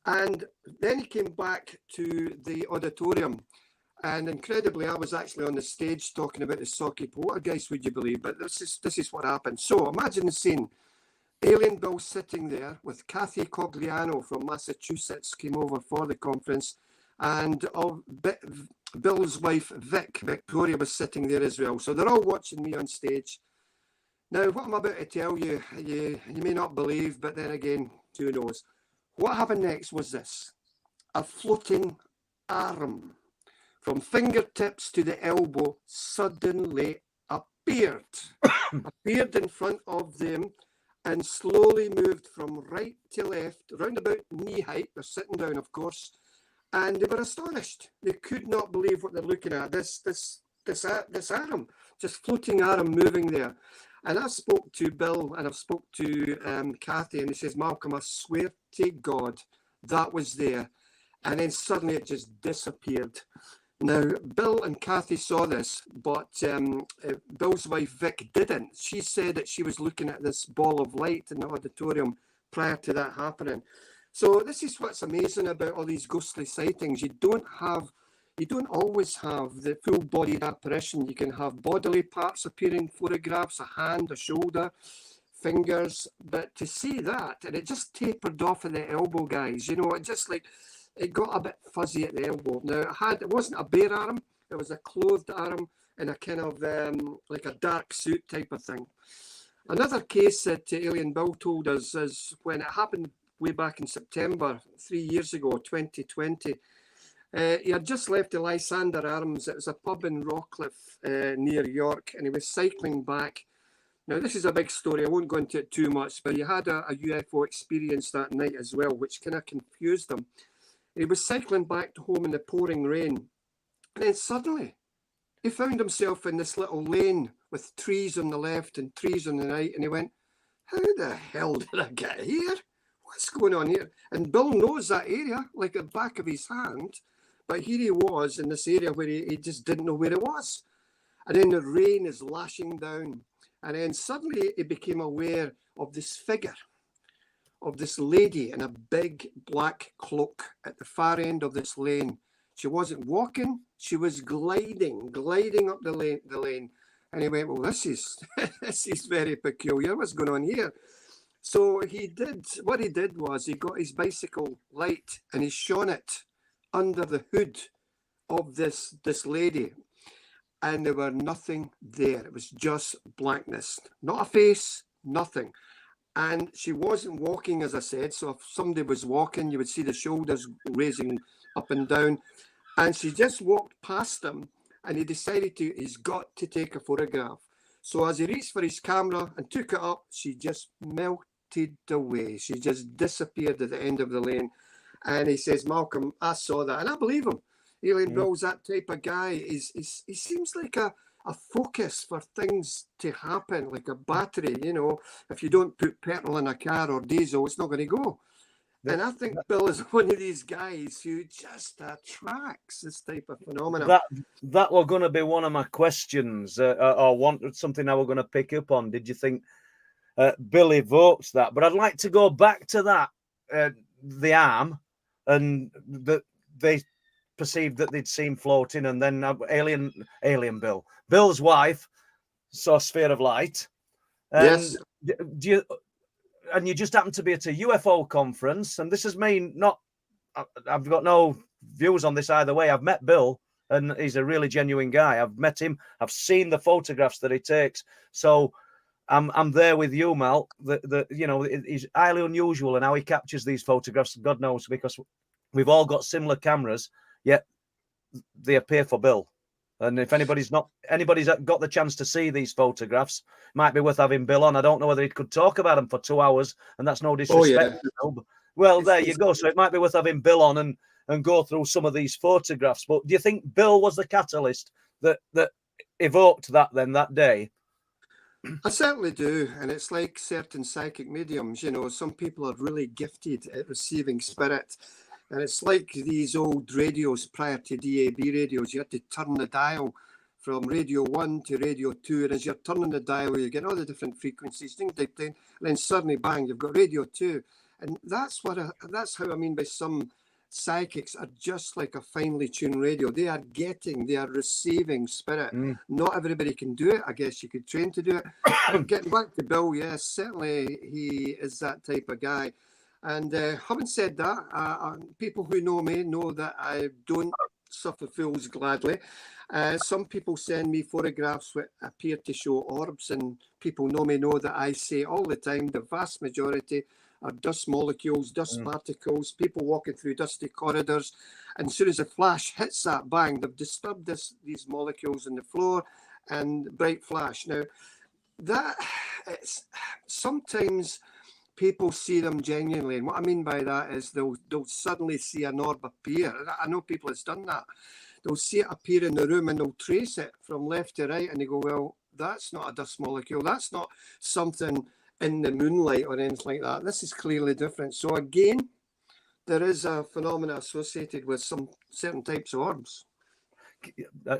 And then he came back to the auditorium. And incredibly, I was actually on the stage talking about the Socky poltergeist, would you believe? But this is what happened. So imagine the scene. Alien Bill sitting there with Kathy Cogliano from Massachusetts came over for the conference. And Bill's wife, Victoria, was sitting there as well. So they're all watching me on stage. Now, what I'm about to tell you, you may not believe, but then again, who knows? What happened next was this. A floating arm from fingertips to the elbow suddenly appeared in front of them and slowly moved from right to left, around about knee height. They're sitting down, of course, and they were astonished. They could not believe what they're looking at. This arm, just floating arm moving there. And I spoke to Bill and I've spoke to Kathy, and he says, "Malcolm, I swear to God, that was there." And then suddenly it just disappeared. Now, Bill and Kathy saw this, but Bill's wife, Vic, didn't. She said that she was looking at this ball of light in the auditorium prior to that happening. So this is what's amazing about all these ghostly sightings. You don't always have the full-bodied apparition. You can have bodily parts appearing, photographs, a hand, a shoulder, fingers. But to see that, and it just tapered off at the elbow, guys, it just like it got a bit fuzzy at the elbow. Now, it wasn't a bare arm, it was a clothed arm in a kind of like a dark suit type of thing. Another case that Alien Bill told us is when it happened way back in September, 3 years ago, 2020. He had just left the Lysander Arms. It was a pub in Rockcliffe near York, and he was cycling back. Now, this is a big story. I won't go into it too much, but he had a UFO experience that night as well, which kind of confused him. He was cycling back to home in the pouring rain, and then suddenly he found himself in this little lane with trees on the left and trees on the right, and he went, how the hell did I get here? What's going on here? And Bill knows that area like the back of his hand, but here he was in this area where he just didn't know where it was. And then the rain is lashing down, and then suddenly he became aware of this figure, of this lady in a big black cloak at the far end of this lane. She wasn't walking, she was gliding up the lane. And he went, well, this is very peculiar. What's going on here? So what he did was he got his bicycle light and he shone it under the hood of this lady. And there were nothing there. It was just blackness. Not a face, nothing. And she wasn't walking, as I said. So if somebody was walking, you would see the shoulders raising up and down. And she just walked past him, and he decided he's got to take a photograph. So as he reached for his camera and took it up, she just melted away. She just disappeared at the end of the lane. And he says, Malcolm, I saw that. And I believe him. Alien Bill's that type of guy. He seems like a focus for things to happen, like a battery. You know, if you don't put petrol in a car or diesel, it's not going to go. And I think Bill is one of these guys who just attracts this type of phenomenon. That were going to be one of my questions, or something I were going to pick up on. Did you think Bill evoked that? But I'd like to go back to that, the arm, and that they perceived that they'd seen floating, and then alien Bill's wife saw a sphere of light. Yes. And you just happen to be at a UFO conference, and this is me not. I've got no views on this either way. I've met Bill, and he's a really genuine guy. I've met him. I've seen the photographs that he takes. So I'm there with you, Mal. He's highly unusual, and how he captures these photographs, God knows, because we've all got similar cameras, yet they appear for Bill. And if anybody's got the chance to see these photographs, might be worth having Bill on. I don't know whether he could talk about them for 2 hours, and that's no disrespect. Oh, yeah. Well, there you go. So it might be worth having Bill on and go through some of these photographs. But do you think Bill was the catalyst that evoked that day? I certainly do. And it's like certain psychic mediums, you know, some people are really gifted at receiving spirit. And it's like these old radios prior to DAB radios. You had to turn the dial from radio 1 to radio 2. And as you're turning the dial, you get all the different frequencies, ding, ding, ding. And then suddenly, bang, you've got radio 2. And that's how I mean by some psychics are just like a finely tuned radio. They are receiving spirit. Not everybody can do it. I guess you could train to do it. Getting back to Bill, yes, certainly he is that type of guy. And having said that, people who know me know that I don't suffer fools gladly. Some people send me photographs that appear to show orbs, and people know me know that I say all the time the vast majority are dust molecules, dust particles, people walking through dusty corridors. And as soon as a flash hits that, bang, they've disturbed these molecules on the floor, and bright flash. Now, it's sometimes people see them genuinely, and what I mean by that is they'll suddenly see an orb appear. I know people have done that. They'll see it appear in the room, and they'll trace it from left to right, and they go, well, that's not a dust molecule. That's not something in the moonlight or anything like that. This is clearly different. So again, there is a phenomena associated with some certain types of orbs.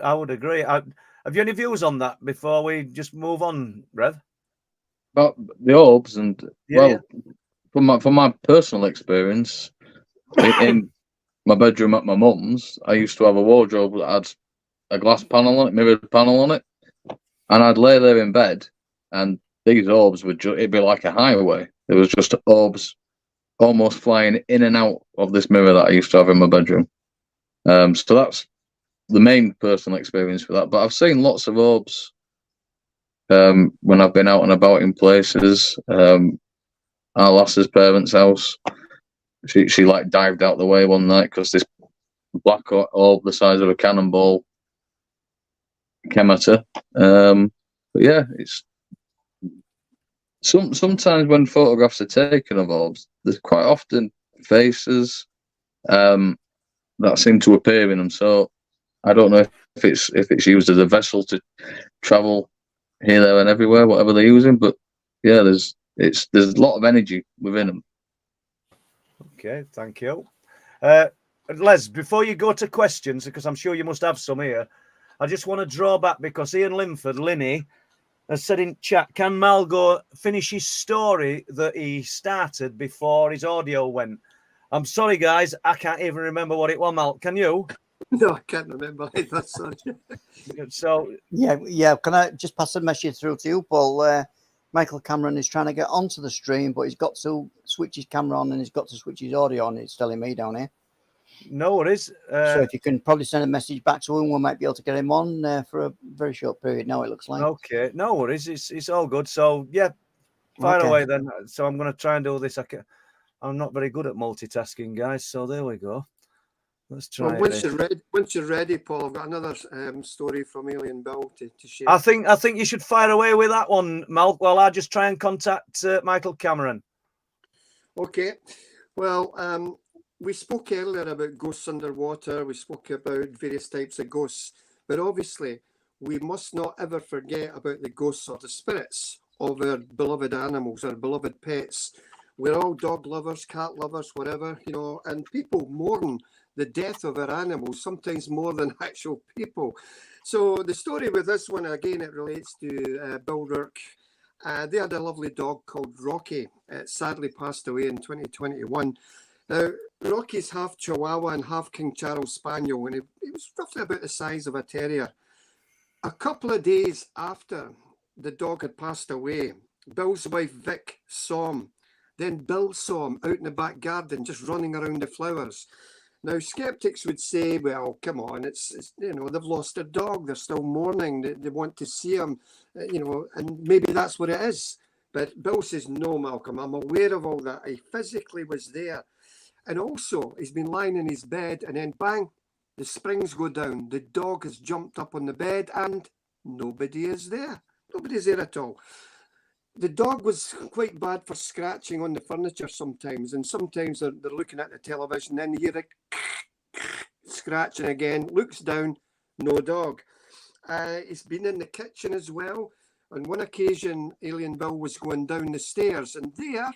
I would agree. Have you any views on that before we just move on, Rev? About the orbs, and from my personal experience, in my bedroom at my mum's, I used to have a wardrobe that had a glass panel on it, mirrored panel on it, and I'd lay there in bed, and these orbs would it'd be like a highway. It was just orbs almost flying in and out of this mirror that I used to have in my bedroom. So that's the main personal experience for that. But I've seen lots of orbs when I've been out and about in places. Our lass's parents' house, she like dived out the way one night because this black orb the size of a cannonball came at her. But yeah, it's sometimes when photographs are taken of orbs, there's quite often faces that seem to appear in them. So I don't know if it's used as a vessel to travel here, there, and everywhere, whatever they're using. But yeah, there's a lot of energy within them. Okay, thank you. Les, before you go to questions, because I'm sure you must have some here, I just want to draw back because Ian Linford, Linny, has said in chat, can Mal go finish his story that he started before his audio went? I'm sorry, guys, I can't even remember what it was, Mal. Can you? No, I can't remember either. Sorry. So yeah. Can I just pass a message through to you, Paul? Michael Kameron is trying to get onto the stream, but he's got to switch his camera on and he's got to switch his audio on. It's telling me down here. no worries. So if you can probably send a message back to him, we might be able to get him on for a very short period now, it looks like. Okay, no worries. It's all good. So, yeah, fire away then. So I'm going to try and do this. I'm not very good at multitasking, guys. So there we go. Let's try Well, once you're ready, Paul, I've got another story from Alien Bill to share. I think you should fire away with that one, Mal, while I just try and contact Michael Kameron. Okay. Well, we spoke earlier about ghosts underwater. We spoke about various types of ghosts. But obviously, we must not ever forget about the ghosts or the spirits of our beloved animals, our beloved pets. We're all dog lovers, cat lovers, whatever, and people mourn the death of our animals, sometimes more than actual people. So the story with this one, again, it relates to Bill Rourke. They had a lovely dog called Rocky. It sadly passed away in 2021. Now, Rocky's half Chihuahua and half King Charles Spaniel, and he was roughly about the size of a terrier. A couple of days after the dog had passed away, Bill's wife Vic saw him. Then Bill saw him out in the back garden, just running around the flowers. Now, skeptics would say, well, come on, it's they've lost their dog. They're still mourning. They want to see him, and maybe that's what it is. But Bill says, no, Malcolm, I'm aware of all that. He physically was there. And also, he's been lying in his bed, and then bang, the springs go down. The dog has jumped up on the bed, and nobody is there. Nobody's there at all. The dog was quite bad for scratching on the furniture sometimes, and sometimes they're looking at the television, then you hear a scratching again, looks down, no dog. It's been in the kitchen as well. On one occasion, Alien Bill was going down the stairs, and there,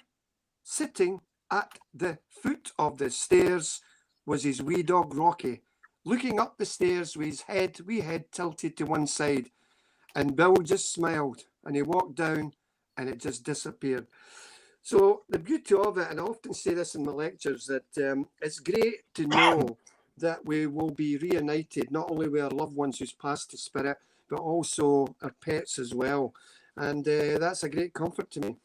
sitting at the foot of the stairs, was his wee dog Rocky, looking up the stairs with his wee head tilted to one side. And Bill just smiled, and he walked down, and it just disappeared. So the beauty of it, and I often say this in my lectures, that it's great to know that we will be reunited, not only with our loved ones who's passed to spirit, but also our pets as well. And that's a great comfort to me.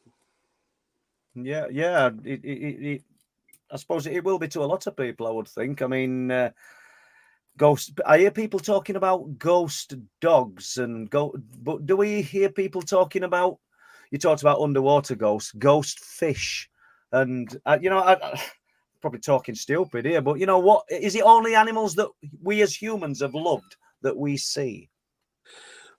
Yeah. I suppose it will be to a lot of people, I would think. I mean, ghost. I hear people talking about ghost dogs but do we hear people talking about? You talked about underwater ghosts, ghost fish, and I'm probably talking stupid here, but what is it? Only animals that we as humans have loved that we see.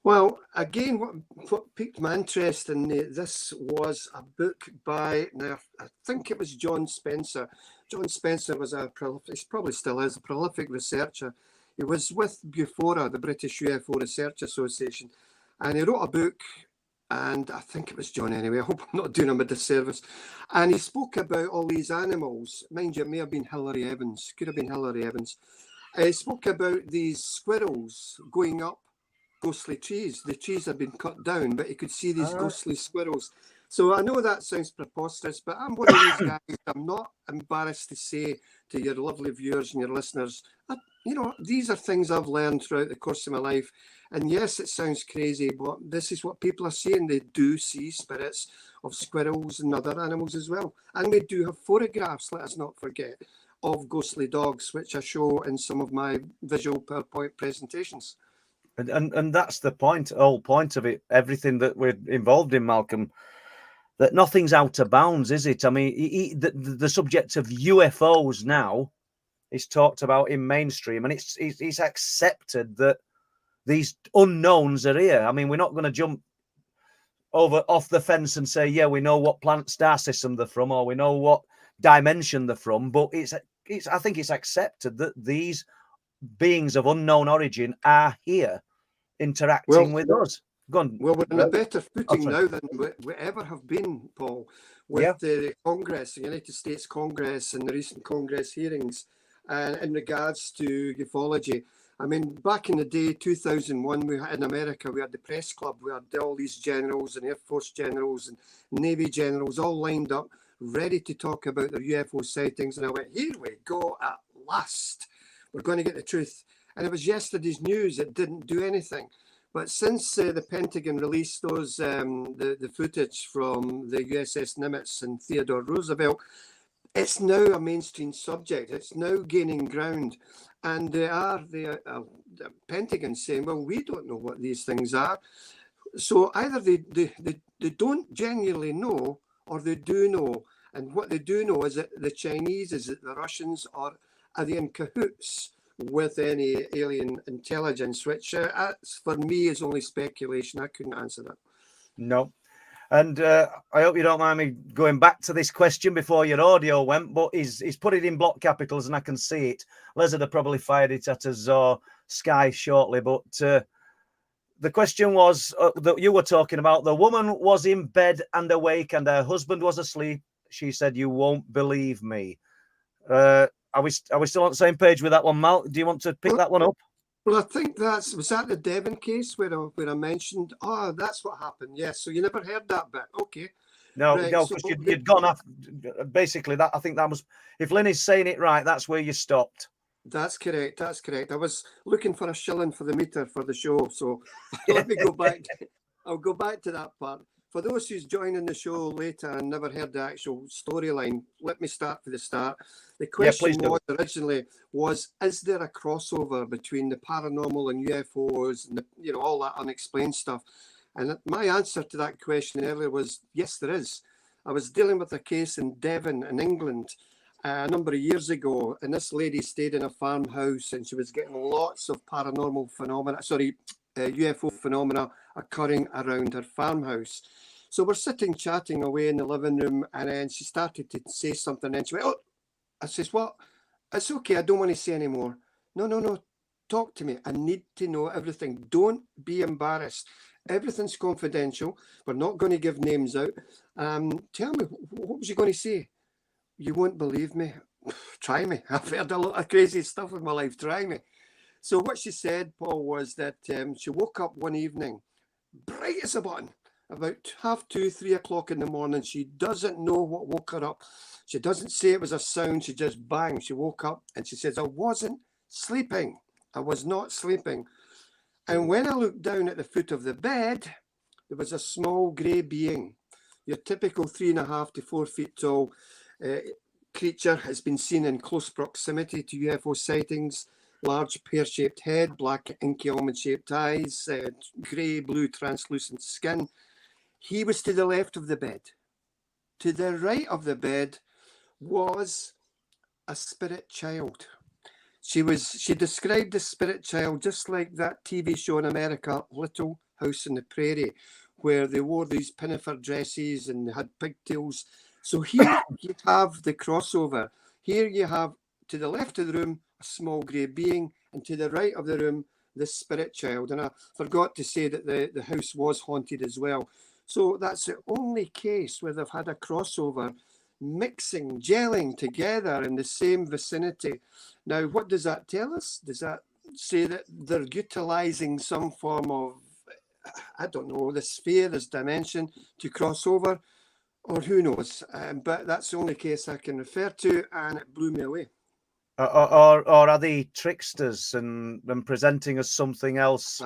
Well, again, what piqued my interest in this was a book by, now I think it was John Spencer. John Spencer was he probably still is, a prolific researcher. He was with BUFORA, the British UFO Research Association, and he wrote a book, and I think it was John anyway. I hope I'm not doing him a disservice. And he spoke about all these animals. Mind you, it may have been Hilary Evans. Could have been Hilary Evans. He spoke about these squirrels going up ghostly trees. The trees had been cut down, but he could see these ghostly squirrels So I know that sounds preposterous, but I'm one of these guys. I'm not embarrassed to say to your lovely viewers and your listeners, these are things I've learned throughout the course of my life. And yes, it sounds crazy, but this is what people are saying. They do see spirits of squirrels and other animals as well. And we do have photographs, let us not forget, of ghostly dogs, which I show in some of my visual PowerPoint presentations. And that's the whole point of it, everything that we're involved in, Malcolm, that nothing's out of bounds, is it? I mean, the subject of UFOs now is talked about in mainstream, and it's accepted that these unknowns are here. I mean, we're not going to jump off the fence and say, yeah, we know what planet star system they're from, or we know what dimension they're from, but I think it's accepted that these beings of unknown origin are here interacting with us. Go on. Well, we're in a better footing now than we ever have been, Paul, with the Congress, the United States Congress, and the recent Congress hearings in regards to ufology. I mean, back in the day, 2001, in America, we had the press club. We had all these generals and Air Force generals and Navy generals all lined up, ready to talk about their UFO sightings. And I went, here we go, at last. We're going to get the truth. And it was yesterday's news. It didn't do anything. But since the Pentagon released those the footage from the USS Nimitz and Theodore Roosevelt, it's now a mainstream subject. It's now gaining ground. And the Pentagon saying, well, we don't know what these things are. So either they don't genuinely know, or they do know. And what they do know is that the Chinese, is it the Russians, or are they in cahoots with any alien intelligence, which for me is only speculation. I couldn't answer that. No. And I hope you don't mind me going back to this question before your audio went, but he's put it in block capitals and I can see it. Lizard have probably fired it at us or Sky shortly, but the question was that you were talking about, the woman was in bed and awake and her husband was asleep. She said, you won't believe me. Are we still on the same page with that one, Mal? Do you want to pick that one up? Well, I think was that the Devon case where I mentioned, that's what happened. Yes. So you never heard that bit. Okay. No, right, no, because so you'd gone off. Basically, I think that was, if Lynn saying it right, that's where you stopped. That's correct. That's correct. I was looking for a shilling for the meter for the show. So let me go back. I'll go back to that part. For those who's joining the show later and never heard the actual storyline, let me start from the start. The question originally was, is there a crossover between the paranormal and UFOs and all that unexplained stuff? And my answer to that question earlier was, yes, there is. I was dealing with a case in Devon in England a number of years ago, and this lady stayed in a farmhouse and she was getting lots of paranormal phenomena, UFO phenomena occurring around her farmhouse. So we're sitting chatting away in the living room, and then she started to say something, and she went, I says, what? It's okay, I don't want to say anymore. No, talk to me. I need to know everything. Don't be embarrassed. Everything's confidential. We're not going to give names out. Tell me, what was you going to say? You won't believe me. Try me. I've heard a lot of crazy stuff in my life. Try me. So what she said, Paul, was that she woke up one evening, bright as a button, about 2:30, 3 o'clock in the morning. She doesn't know what woke her up. She doesn't say it was a sound. She just bang. She woke up and she says, I wasn't sleeping. I was not sleeping. And when I looked down at the foot of the bed, there was a small grey being. Your typical 3.5 to 4 feet tall creature has been seen in close proximity to UFO sightings. Large pear-shaped head, black inky almond-shaped eyes, grey-blue translucent skin. He was to the left of the bed. To the right of the bed was a spirit child. She described the spirit child just like that TV show in America, Little House on the Prairie, where they wore these pinafore dresses and had pigtails. So here you have the crossover. Here you have, to the left of the room, a small grey being, and to the right of the room, the spirit child. And I forgot to say that the house was haunted as well. So that's the only case where they've had a crossover, mixing, gelling together in the same vicinity. Now, what does that tell us? Does that say that they're utilising some form of, I don't know, the sphere, this dimension to cross over? or who knows? But that's the only case I can refer to, and it blew me away. Or are they tricksters and presenting us something else?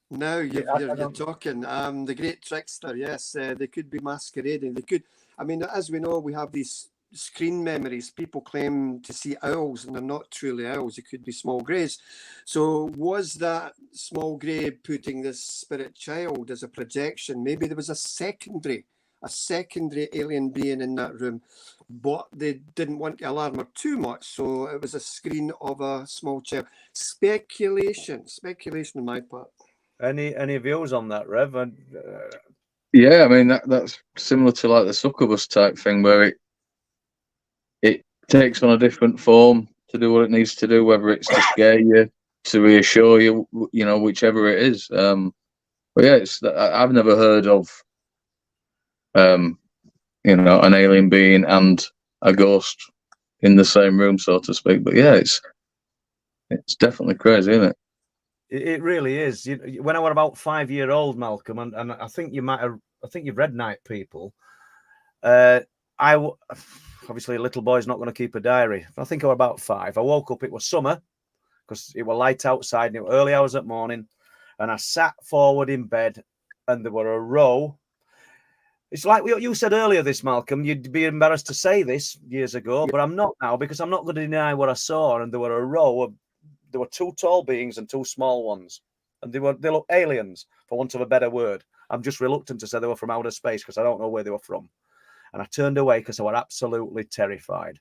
Now you're talking. The great trickster, yes, they could be masquerading. They could. I mean, as we know, we have these screen memories. People claim to see owls, and they're not truly owls. It could be small greys. So was that small grey putting this spirit child as a projection? Maybe there was a secondary alien being in that room, but they didn't want to alarm her too much, so it was a screen of a small child. Speculation on my part. Any views on that, Rev? Yeah, I mean that's similar to like the succubus type thing, where it takes on a different form to do what it needs to do, whether it's to scare you, to reassure you, whichever it is. But yeah, I've never heard of an alien being and a ghost in the same room, so to speak. But yeah, it's definitely crazy, isn't it? It really is. When I was about 5-year-old, Malcolm, and I think you've read Night People. Obviously a little boy's not going to keep a diary. I think I was about 5. I woke up. It was summer because it was light outside and it was early hours at morning, and I sat forward in bed, and there were a row. It's like what you said earlier, this Malcolm. You'd be embarrassed to say this years ago, but I'm not now, because I'm not going to deny what I saw. And there were a row of. There were 2 tall beings and 2 small ones, and they look aliens, for want of a better word. I'm just reluctant to say they were from outer space because I don't know where they were from. And I turned away because I was absolutely terrified,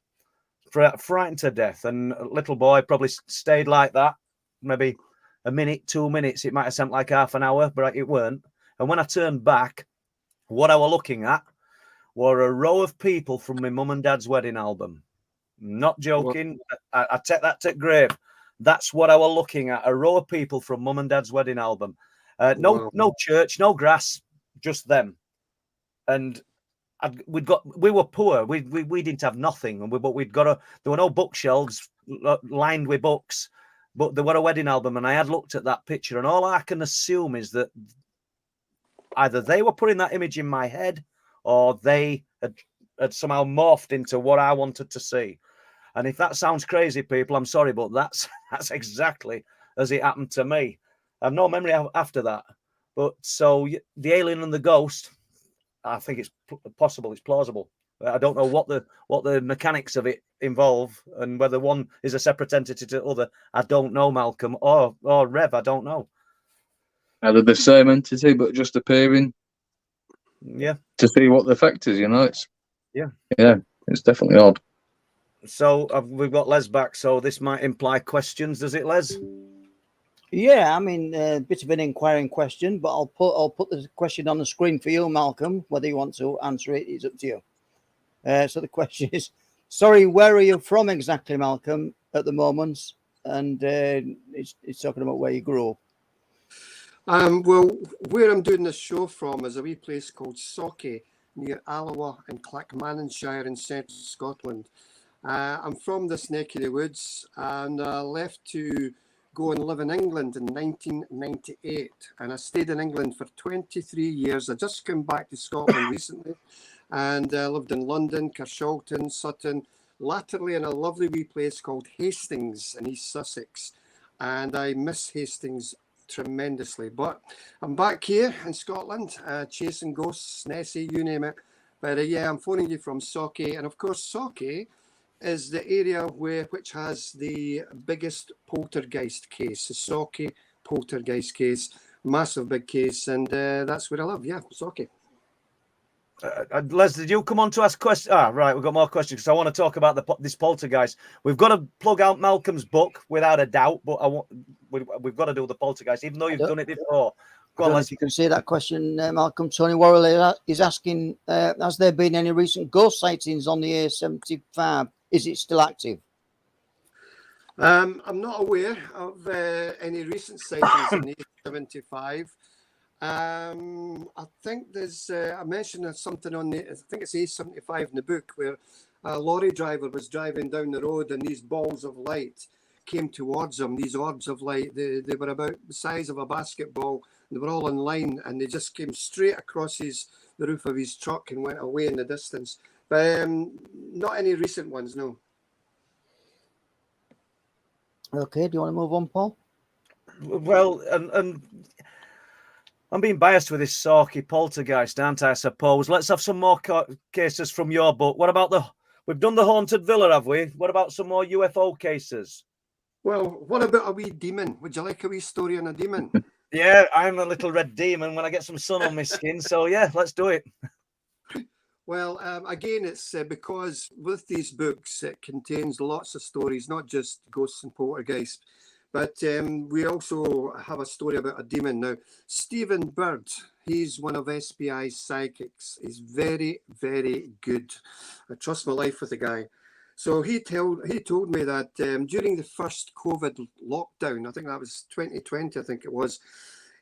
frightened to death. And a little boy probably stayed like that, maybe a minute, 2 minutes. It might have seemed like half an hour, but it weren't. And when I turned back, what I was looking at were a row of people from my mum and dad's wedding album. Not joking. I take that to grave. That's what I was looking at, a row of people from mum and dad's wedding album. No church, no grass, just them. And we were poor. We didn't have nothing, but there were no bookshelves lined with books, but there were a wedding album, and I had looked at that picture, and all I can assume is that either they were putting that image in my head, or they had somehow morphed into what I wanted to see. And if that sounds crazy, people, I'm sorry, but that's exactly as it happened to me. I have no memory after that. But so the alien and the ghost, I think it's possible, it's plausible. I don't know what the mechanics of it involve, and whether one is a separate entity to the other. I don't know, Malcolm, or Rev, I don't know. Either the same entity, but just appearing. Yeah. To see what the effect is, it's. Yeah, it's definitely odd. So we've got Les back, so this might imply questions, does it, Les? Yeah, I mean, a bit of an inquiring question, but I'll put the question on the screen for you, Malcolm. Whether you want to answer it is up to you. So the question is, sorry, where are you from exactly, Malcolm, at the moment? And it's talking about where you grew up. Well, where I'm doing this show from is a wee place called Socky, near Alloa in Clackmannanshire in central Scotland. I'm from this neck of the woods, and I left to go and live in England in 1998, and I stayed in England for 23 years. I just came back to Scotland recently, and lived in London, Carshalton, Sutton, latterly in a lovely wee place called Hastings in East Sussex, and I miss Hastings tremendously. But I'm back here in Scotland, chasing ghosts, Nessie, you name it. But yeah, I'm phoning you from Socky, and of course Socky is the area which has the biggest poltergeist case, the Socky poltergeist case, massive big case, and that's where I live. Yeah, Socky. Les, did you come on to ask questions? Right, we've got more questions because I want to talk about this poltergeist. We've got to plug out Malcolm's book without a doubt, but we've got to do the poltergeist, even though you've done it before. Go on, Les. You can see that question, Malcolm. Tony Worrell is asking, has there been any recent ghost sightings on the A75? Is it still active? I'm not aware of any recent sightings in the A75. I think there's, I mentioned something on I think it's A75 in the book, where a lorry driver was driving down the road and these balls of light came towards him. These orbs of light, they were about the size of a basketball. They were all in line, and they just came straight across the roof of his truck and went away in the distance. But not any recent ones, no. Okay, do you want to move on, Paul? Well, and I'm being biased with this Sorky poltergeist, aren't I suppose? Let's have some more cases from your book. What about we've done the haunted villa, have we? What about some more UFO cases? Well, what about a wee demon? Would you like a wee story on a demon? Yeah, I'm a little red demon when I get some sun on my skin. So yeah, let's do it. Well, again, it's because with these books, it contains lots of stories, not just ghosts and poltergeists, but we also have a story about a demon. Now, Stephen Bird, he's one of SBI's psychics. He's very, very good. I trust my life with the guy. So he told me that during the first COVID lockdown, I think that was 2020, I think it was,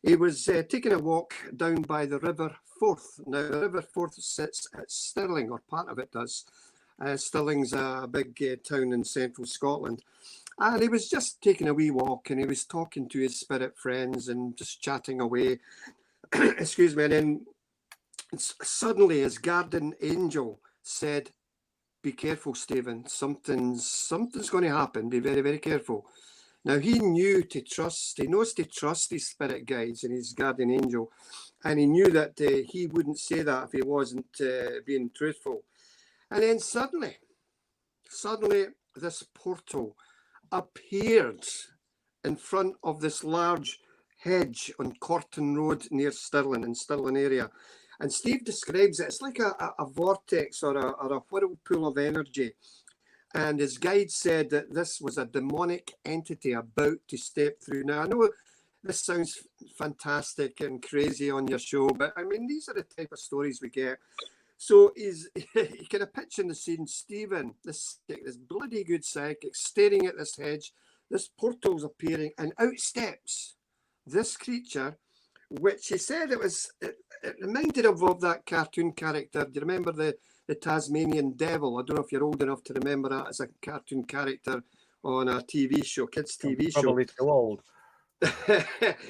he was taking a walk down by the River Forth. Now, the River Forth sits at Stirling, or part of it does. Stirling's a big town in central Scotland. And he was just taking a wee walk, and he was talking to his spirit friends and just chatting away. Excuse me. And then suddenly his guardian angel said, "Be careful, Stephen. Something's going to happen. Be very, very careful." Now, he knows to trust his spirit guides and his guardian angel. And he knew that he wouldn't say that if he wasn't being truthful. And then suddenly, this portal appeared in front of this large hedge on Corton Road near Stirling, in Stirling area. And Steve describes it, it's like a vortex or a whirlpool of energy. And his guide said that this was a demonic entity about to step through. Now, I know this sounds fantastic and crazy on your show, but I mean, these are the type of stories we get. So you kind of picture in the scene, Stephen, this bloody good psychic, staring at this hedge. This portal's appearing, and out steps this creature, which he said it reminded him of that cartoon character. Do you remember the Tasmanian Devil? I don't know if you're old enough to remember that as a cartoon character on a TV show, kids' TV show. Probably too old.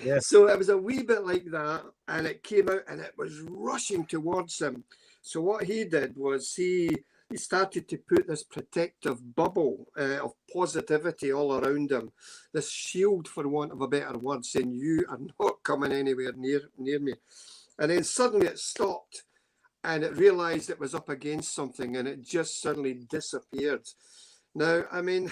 Yeah. So it was a wee bit like that, and it came out and it was rushing towards him. So what he did was he started to put this protective bubble of positivity all around him, this shield, for want of a better word, saying, "You are not coming anywhere near me." And then suddenly it stopped, and it realized it was up against something, and it just suddenly disappeared. Now, I mean,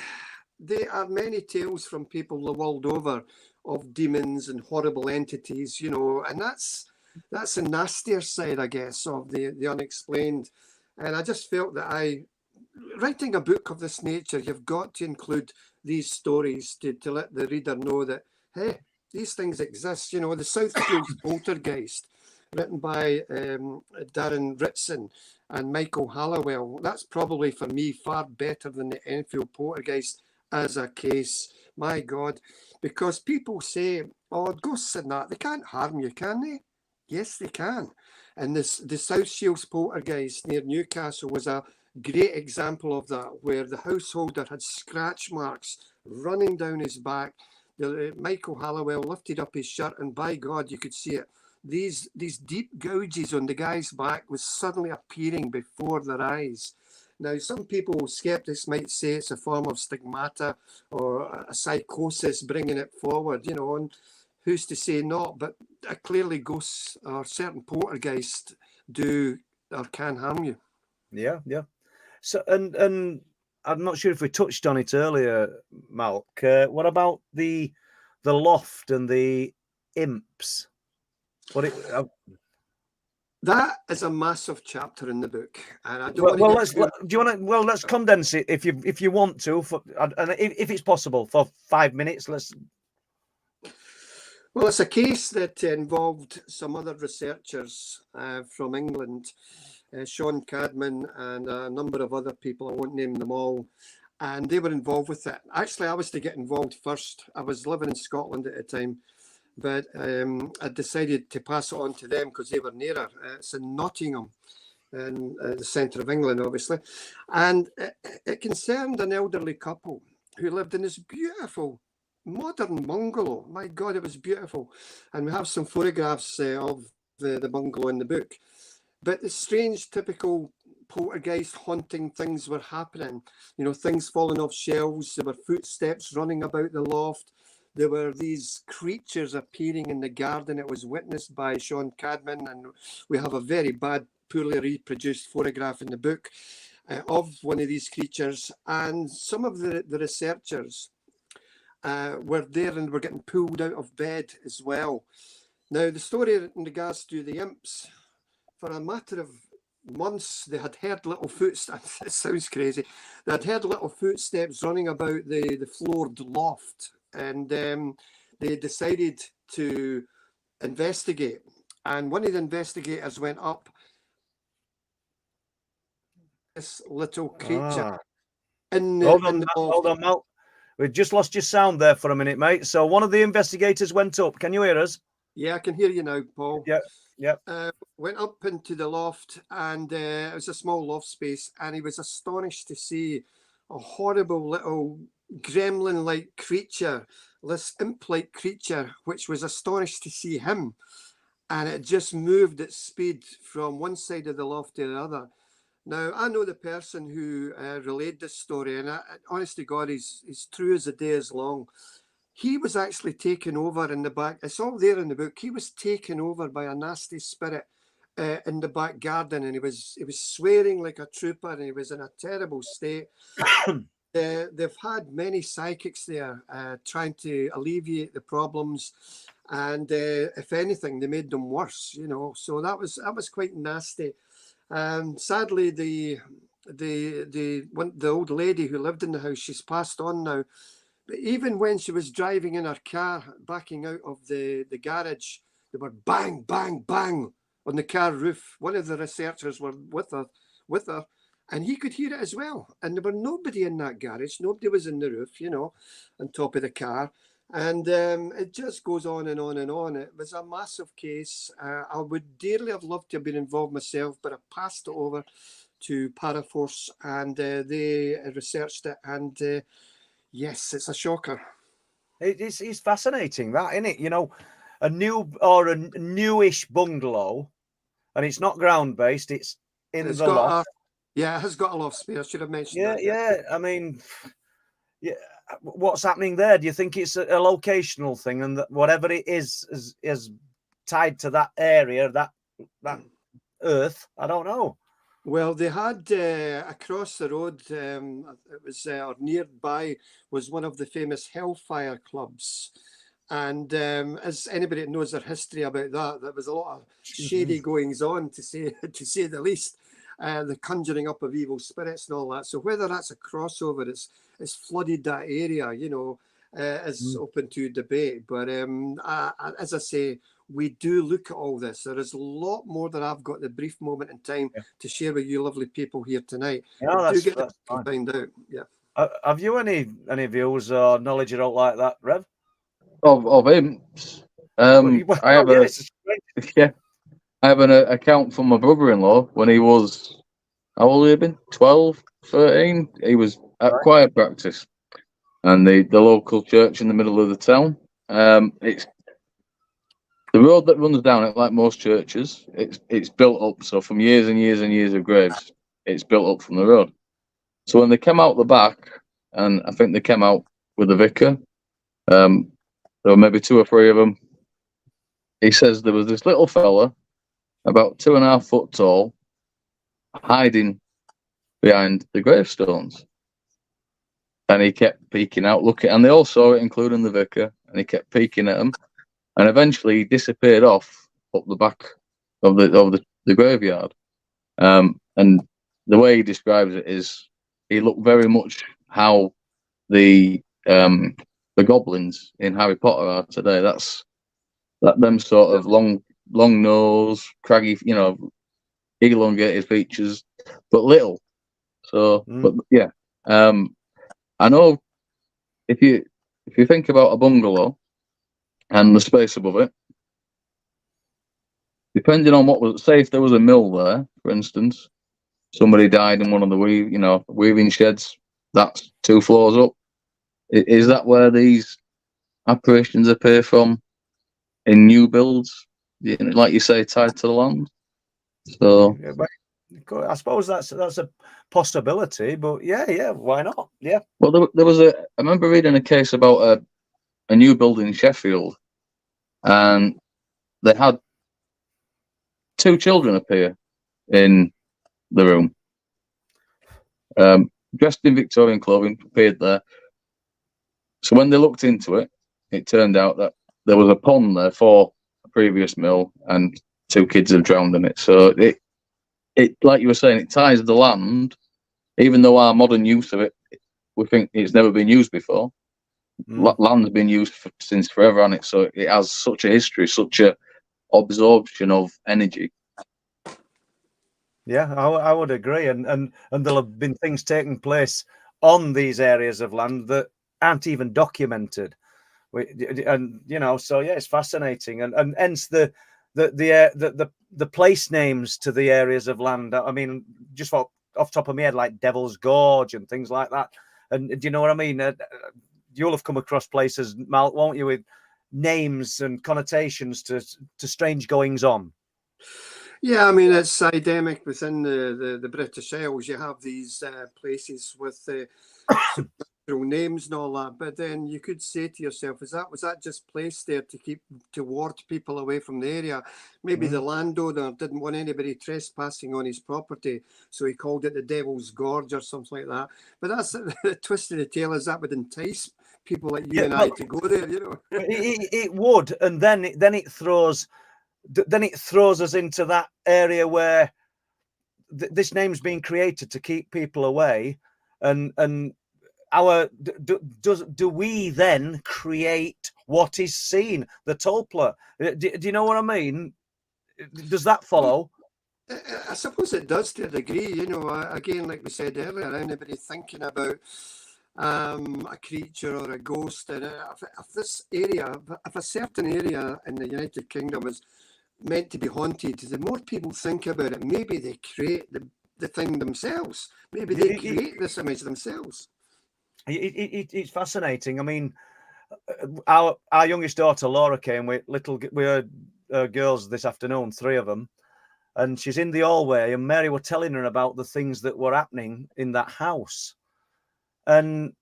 there are many tales from people the world over of demons and horrible entities, you know, and that's the nastier side, I guess, of the unexplained. And I just felt that writing a book of this nature, you've got to include these stories to let the reader know that, hey, these things exist. You know, the South Shields Poltergeist, written by Darren Ritson and Michael Halliwell. That's probably, for me, far better than the Enfield Poltergeist as a case. My God. Because people say, "Oh, ghosts and that, they can't harm you, can they?" Yes, they can. And the South Shields Poltergeist near Newcastle was a great example of that, where the householder had scratch marks running down his back. Michael Halliwell lifted up his shirt, and by God, you could see it. These deep gouges on the guy's back was suddenly appearing before their eyes. Now, some people, skeptics, might say it's a form of stigmata or a psychosis bringing it forward, you know, and who's to say not? But clearly ghosts or certain poltergeists do or can harm you. Yeah. So, and I'm not sure if we touched on it earlier, Malk. What about the loft and the imps? That is a massive chapter in the book, and I don't. Let's condense it if you want to, and if it's possible, for 5 minutes. Well, it's a case that involved some other researchers from England, Sean Cadman and a number of other people. I won't name them all, and they were involved with it. Actually, I was to get involved first. I was living in Scotland at the time, but I decided to pass it on to them because they were nearer. It's in Nottingham, in the centre of England, obviously. And it concerned an elderly couple who lived in this beautiful modern bungalow. My God, it was beautiful. And we have some photographs of the bungalow in the book. But the strange, typical poltergeist haunting things were happening. You know, things falling off shelves. There were footsteps running about the loft. There were these creatures appearing in the garden. It was witnessed by Sean Cadman, and we have a very bad, poorly reproduced photograph in the book of one of these creatures. And some of the researchers were there and were getting pulled out of bed as well. Now, the story in regards to the imps, for a matter of months, they had heard little footsteps. It sounds crazy. They had heard little footsteps running about the floored loft, and they decided to investigate. And one of the investigators went up. This little creature in Hold the loft. hold on, Mel. We just lost your sound there for a minute, mate. So one of the investigators went up. Can you hear us? Yeah, I can hear you now, Paul. Yep. Went up into the loft, and it was a small loft space, and he was astonished to see a horrible little gremlin-like creature, this imp-like creature, which was astonished to see him. And it just moved at speed from one side of the loft to the other. Now, I know the person who relayed this story, and honest to God, he's true as the day is long. He was actually taken over in the back. It's all there in the book. He was taken over by a nasty spirit in the back garden, and he was swearing like a trooper, and he was in a terrible state. They've had many psychics there trying to alleviate the problems, and if anything, they made them worse. You know, so that was quite nasty. Sadly, the old lady who lived in the house, she's passed on now. But even when she was driving in her car, backing out of the garage, they were bang, bang, bang on the car roof. One of the researchers were with her, and he could hear it as well. And there were nobody in that garage. Nobody was in the roof, you know, on top of the car. And it just goes on and on and on. It was a massive case. I would dearly have loved to have been involved myself, but I passed it over to Paraforce, and they researched it. And yes, it's a shocker. It's fascinating, that, isn't it? You know, a newish bungalow, and it's not ground based. It's in the loft. It has got a loft space. I should have mentioned that. Yeah. I mean, yeah. What's happening there? Do you think it's a locational thing, and that whatever it is tied to that area, that earth? I don't know. Well, they had across the road, it was or nearby was one of the famous Hellfire clubs, and as anybody that knows their history about that, there was a lot of shady goings on, to say the least. The conjuring up of evil spirits and all that. So whether that's a crossover, it's flooded that area, you know, is open to debate. But as I say, we do look at all this. There is a lot more that I've got the brief moment in time to share with you lovely people here tonight. Yeah, that's fine. Find out. Yeah. Have you any views or knowledge at all like that, Rev? Of imps? I have an account from my brother-in-law when he was, how old had he been? 12, 13? He was at choir practice, and the local church in the middle of the town. It's the road that runs down it, like most churches. It's built up, so from years and years and years of graves, it's built up from the road. So when they came out the back, and I think they came out with the vicar, there were maybe 2 or 3 of them. He says there was this little fella, about 2.5 foot tall, hiding behind the gravestones. And he kept peeking out, looking, and they all saw it, including the vicar, and he kept peeking at them. And eventually he disappeared off up the back of the graveyard. And the way he describes it is he looked very much how the goblins in Harry Potter are today. Them sort of long nose, craggy, you know, elongated features, but little. So, but yeah, I know if you think about a bungalow and the space above it, depending on what was, say if there was a mill there, for instance, somebody died in one of the weaving sheds, that's 2 floors up. Is that where these apparitions appear from in new builds, like you say, tied to the land. So Yeah, but I suppose that's a possibility, but yeah, why not? Yeah. well, there was I remember reading a case about a new build in Sheffield, and they had 2 children appear in the room, dressed in Victorian clothing, appeared there. So when they looked into it, it turned out that there was a pond there for a previous mill, and 2 kids have drowned in it. So it like you were saying, it ties the land, even though our modern use of it, we think it's never been used before. Land's been used since forever on it, so it has such a history, such a absorption of energy. Yeah, I would agree, and there'll have been things taking place on these areas of land that aren't even documented, and so yeah, it's fascinating, and hence the place names to the areas of land. I mean, just off top of my head, like Devil's Gorge and things like that. And do you know what I mean? You'll have come across places, Mal, won't you, with names and connotations to strange goings on. Yeah, I mean, it's endemic within the British Isles. You have these places with supernatural names and all that, but then you could say to yourself, was that just placed there to ward people away from the area? Maybe the landowner didn't want anybody trespassing on his property, so he called it the Devil's Gorge or something like that. But that's the twist of the tale, is that would entice people like you and I to go there, It would, and then it throws us into that area where this name's being created to keep people away, and do we then create what is seen, the Topler? Do you know what I mean? Does that follow? I suppose it does to a degree. Again, like we said earlier, anybody thinking about a creature or a ghost, and if a certain area in the United Kingdom is meant to be haunted, the more people think about it, maybe they create the thing themselves. Maybe they create this image themselves. It's fascinating. I mean, our youngest daughter Laura came with girls this afternoon, 3 of them, and she's in the hallway, and Mary were telling her about the things that were happening in that house, and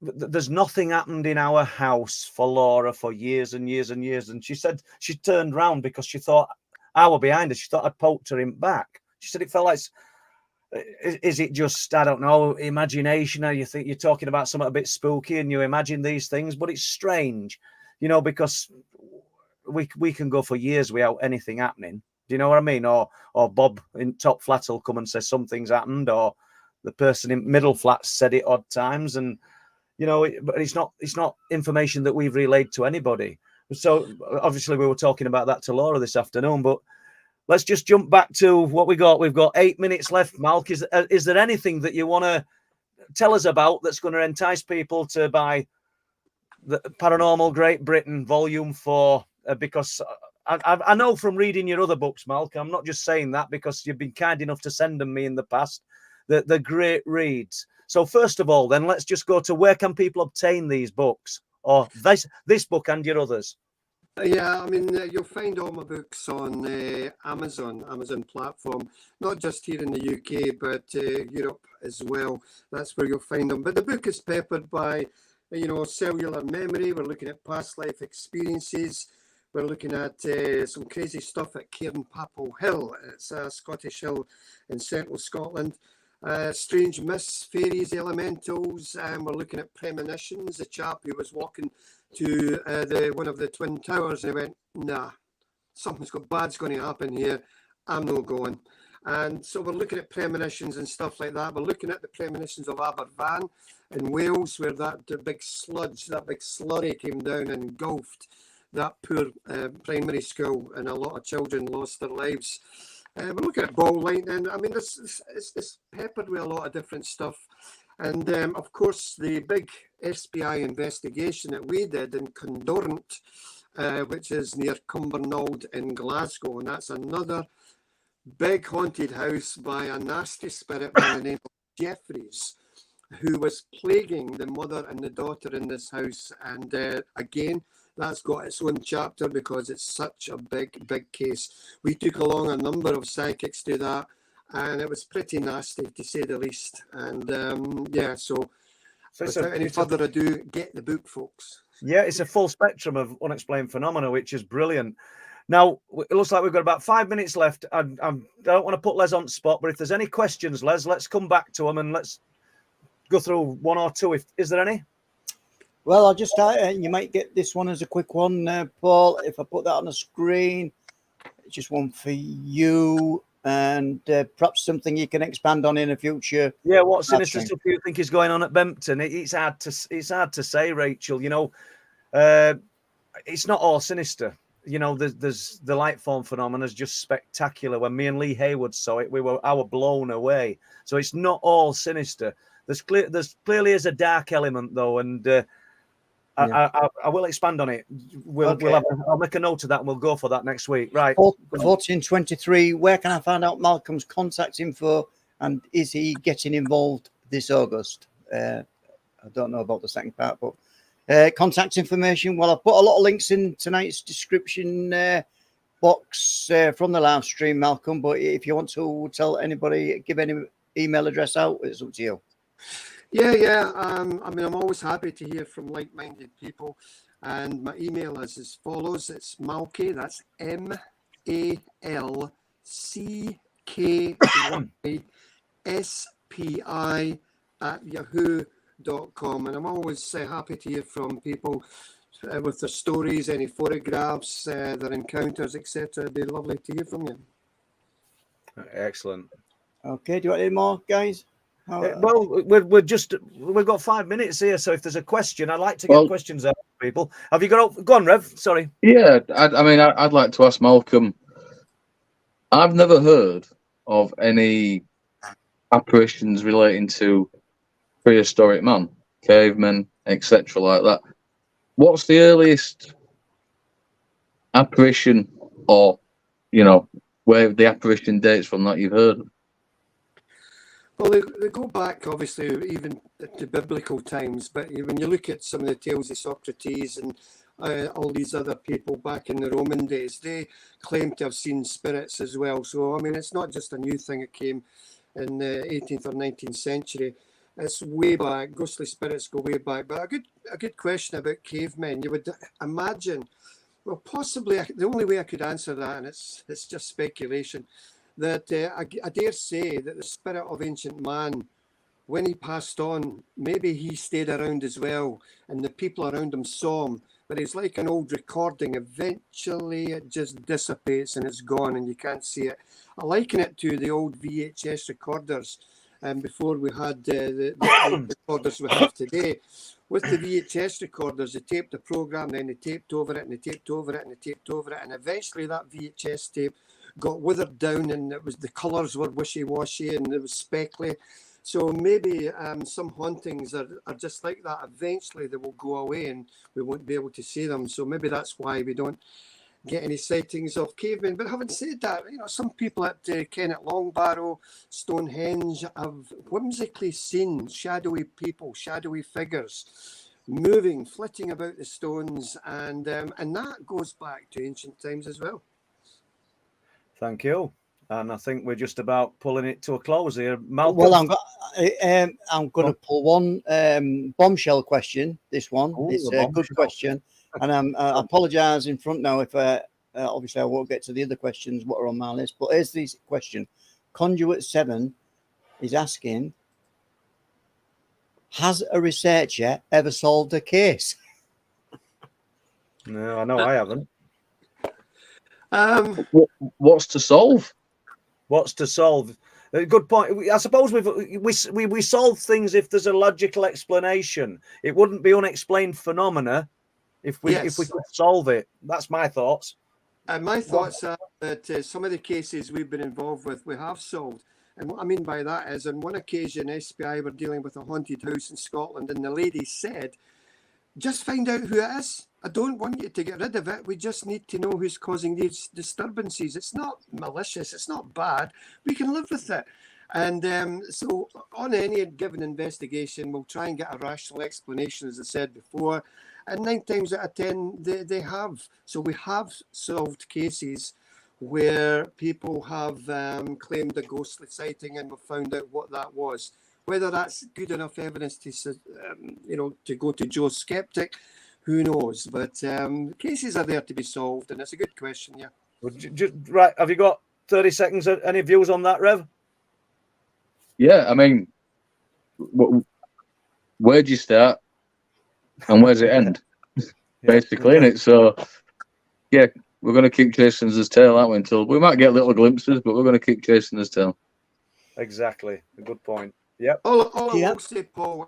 there's nothing happened in our house for Laura for years and years and years. And she said she turned round because she thought I were behind her. She thought I'd poked her in back. She said it felt like, is it just, I don't know, imagination? Or you think you're talking about something a bit spooky and you imagine these things, but it's strange, because we can go for years without anything happening. Do you know what I mean? Or Bob in top flat will come and say something's happened, or the person in middle flat said it odd times, and but it's not information that we've relayed to anybody. So obviously we were talking about that to Laura this afternoon, but let's just jump back to what we got. We've got 8 minutes left, Malk. Is there anything that you want to tell us about that's going to entice people to buy the Paranormal Great Britain Volume 4? Because I know from reading your other books, Malk, I'm not just saying that because you've been kind enough to send them me in the past, that they're great reads. So first of all, then let's just go to where can people obtain these books, or this book and your others? Yeah, I mean, you'll find all my books on Amazon platform, not just here in the UK, but Europe as well. That's where you'll find them. But the book is peppered by, cellular memory. We're looking at past life experiences. We're looking at some crazy stuff at Cairnpapel Hill. It's a Scottish hill in central Scotland. Strange myths, fairies, elementals, and we're looking at premonitions. The chap who was walking to one of the Twin Towers, and he went, nah, something's bad's going to happen here. I'm not going. And so we're looking at premonitions and stuff like that. We're looking at the premonitions of Aberfan in Wales, where the big slurry came down and engulfed that poor primary school, and a lot of children lost their lives. We're looking at ball lightning. I mean, it's peppered with a lot of different stuff. And of course, the big SBI investigation that we did in Condorant, which is near Cumbernauld in Glasgow. And that's another big haunted house by a nasty spirit by the name of Jeffries. who was plaguing the mother and the daughter in this house. And again, that's got its own chapter because it's such a big case. We took along a number of psychics to that, and it was pretty nasty, to say the least. And yeah, so without any further ado, get the book, folks. Yeah, it's a full spectrum of unexplained phenomena, which is brilliant. Now, it looks like we've got about 5 minutes left. I don't want to put Les on the spot, but if there's any questions, Les, let's come back to them and let's go through one or two. Is there any? Well, I'll just start. You might get this one as a quick one, Paul. If I put that on the screen, it's just one for you, and perhaps something you can expand on in the future. Yeah, what sinister stuff do you think is going on at Bempton? It's hard to say, Rachel. You know, it's not all sinister. You know, there's the light form phenomena is just spectacular. When me and Lee Haywood saw it, we were blown away. So it's not all sinister. There's clearly is a dark element though, and I will expand on it. I'll make a note of that and we'll go for that next week. Right. 1423. Where can I find out Malcolm's contact info, and is he getting involved this August? I don't know about the second part, but contact information. Well, I've put a lot of links in tonight's description box from the live stream, Malcolm. But if you want to tell anybody, give any email address out, it's up to you. Yeah. I mean, I'm always happy to hear from like-minded people, and my email is as follows. It's Malky. That's MALCKYSPI @yahoo.com, and I'm always happy to hear from people with their stories, any photographs, their encounters, etc. It'd be lovely to hear from you. Excellent. Okay, do you want any more, guys? Well, we've got 5 minutes here, so if there's a question, I'd like to get questions out of people. Have you got? Go on, Rev. Sorry. Yeah, I mean, I'd like to ask Malcolm. I've never heard of any apparitions relating to prehistoric man, cavemen, etc., like that. What's the earliest apparition, or where the apparition dates from that you've heard? Well, they go back, obviously, even to biblical times. But when you look at some of the tales of Socrates and all these other people back in the Roman days, they claim to have seen spirits as well. So, I mean, it's not just a new thing. It came in the 18th or 19th century. It's way back. Ghostly spirits go way back. But a good question about cavemen. You would imagine, well, possibly the only way I could answer that, and it's just speculation, that I dare say that the spirit of ancient man, when he passed on, maybe he stayed around as well, and the people around him saw him. But it's like an old recording. Eventually, it just dissipates and it's gone, and you can't see it. I liken it to the old VHS recorders, before we had the recorders we have today. With the VHS recorders, they taped the program, then they taped over it, and they taped over it, and they taped over it, and eventually that VHS tape got withered down, and the colours were wishy-washy and it was speckly. So maybe some hauntings are just like that. Eventually they will go away and we won't be able to see them. So maybe that's why we don't get any sightings of cavemen. But having said that, some people at Kennet Longbarrow, Stonehenge have whimsically seen shadowy people, shadowy figures moving, flitting about the stones, and that goes back to ancient times as well. Thank you. And I think we're just about pulling it to a close here. Malcolm? Well, I'm going to pull one bombshell question. This one is a good question. And I apologise in front now if obviously I won't get to the other questions what are on my list. But here's this question. Conduit 7 is asking, has a researcher ever solved a case? No, I know I haven't. What's to solve? What's to solve? Good point. I suppose we solve things if there's a logical explanation. It wouldn't be unexplained phenomena if we could solve it. That's my thoughts. My thoughts are that some of the cases we've been involved with, we have solved. And what I mean by that is, on one occasion, SPI were dealing with a haunted house in Scotland, and the lady said, just find out who it is. I don't want you to get rid of it. We just need to know who's causing these disturbances. It's not malicious. It's not bad. We can live with it. And so on any given investigation, we'll try and get a rational explanation, as I said before. And 9 times out of 10, they have. So we have solved cases where people have claimed a ghostly sighting and we've found out what that was. Whether that's good enough evidence to, to go to Joe's skeptic, who knows? But cases are there to be solved, and it's a good question, yeah. Right, have you got 30 seconds? Any views on that, Rev? Yeah, I mean, where do you start and where's it end? Basically, innit? So, yeah, we're going to keep chasing his tail, aren't we? Until we might get little glimpses, but we're going to keep chasing his tail. Exactly, a good point. Yep. All I will say, Paul,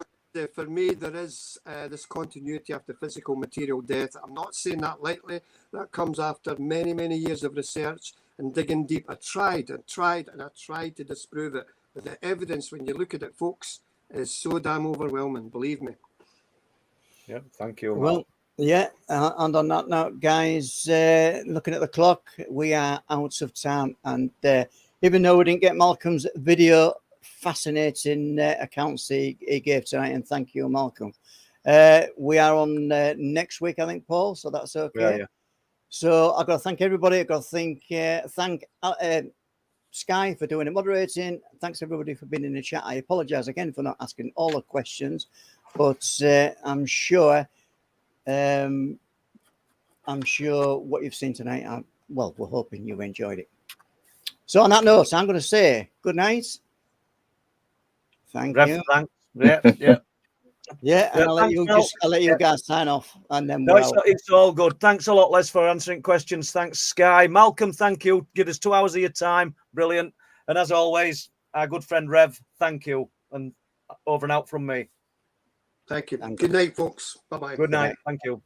for me, there is this continuity after physical material death. I'm not saying that lightly. That comes after many, many years of research and digging deep. I tried to disprove it. But the evidence, when you look at it, folks, is so damn overwhelming. Believe me. Yeah, thank you. Well, yeah, and on that note, guys, looking at the clock, we are out of time. And even though we didn't get Malcolm's video, fascinating accounts he gave tonight, and thank you, Malcolm. We are on next week, I think, Paul, so that's okay. Yeah. So I've got to thank everybody. I've got to thank Sky for doing the moderating. Thanks everybody for being in the chat. I apologize again for not asking all the questions, but I'm sure what you've seen tonight, well, we're hoping you enjoyed it. So on that note, I'm going to say good night. Thank you. Thanks. Yeah. Yeah, and I'll let you guys sign off, and then it's all good. Thanks a lot, Les, for answering questions. Thanks, Sky. Malcolm, thank you. Give us 2 hours of your time. Brilliant. And as always, our good friend Rev, thank you. And over and out from me. Thank you. Good night, folks. Bye-bye. Good night. Thank you.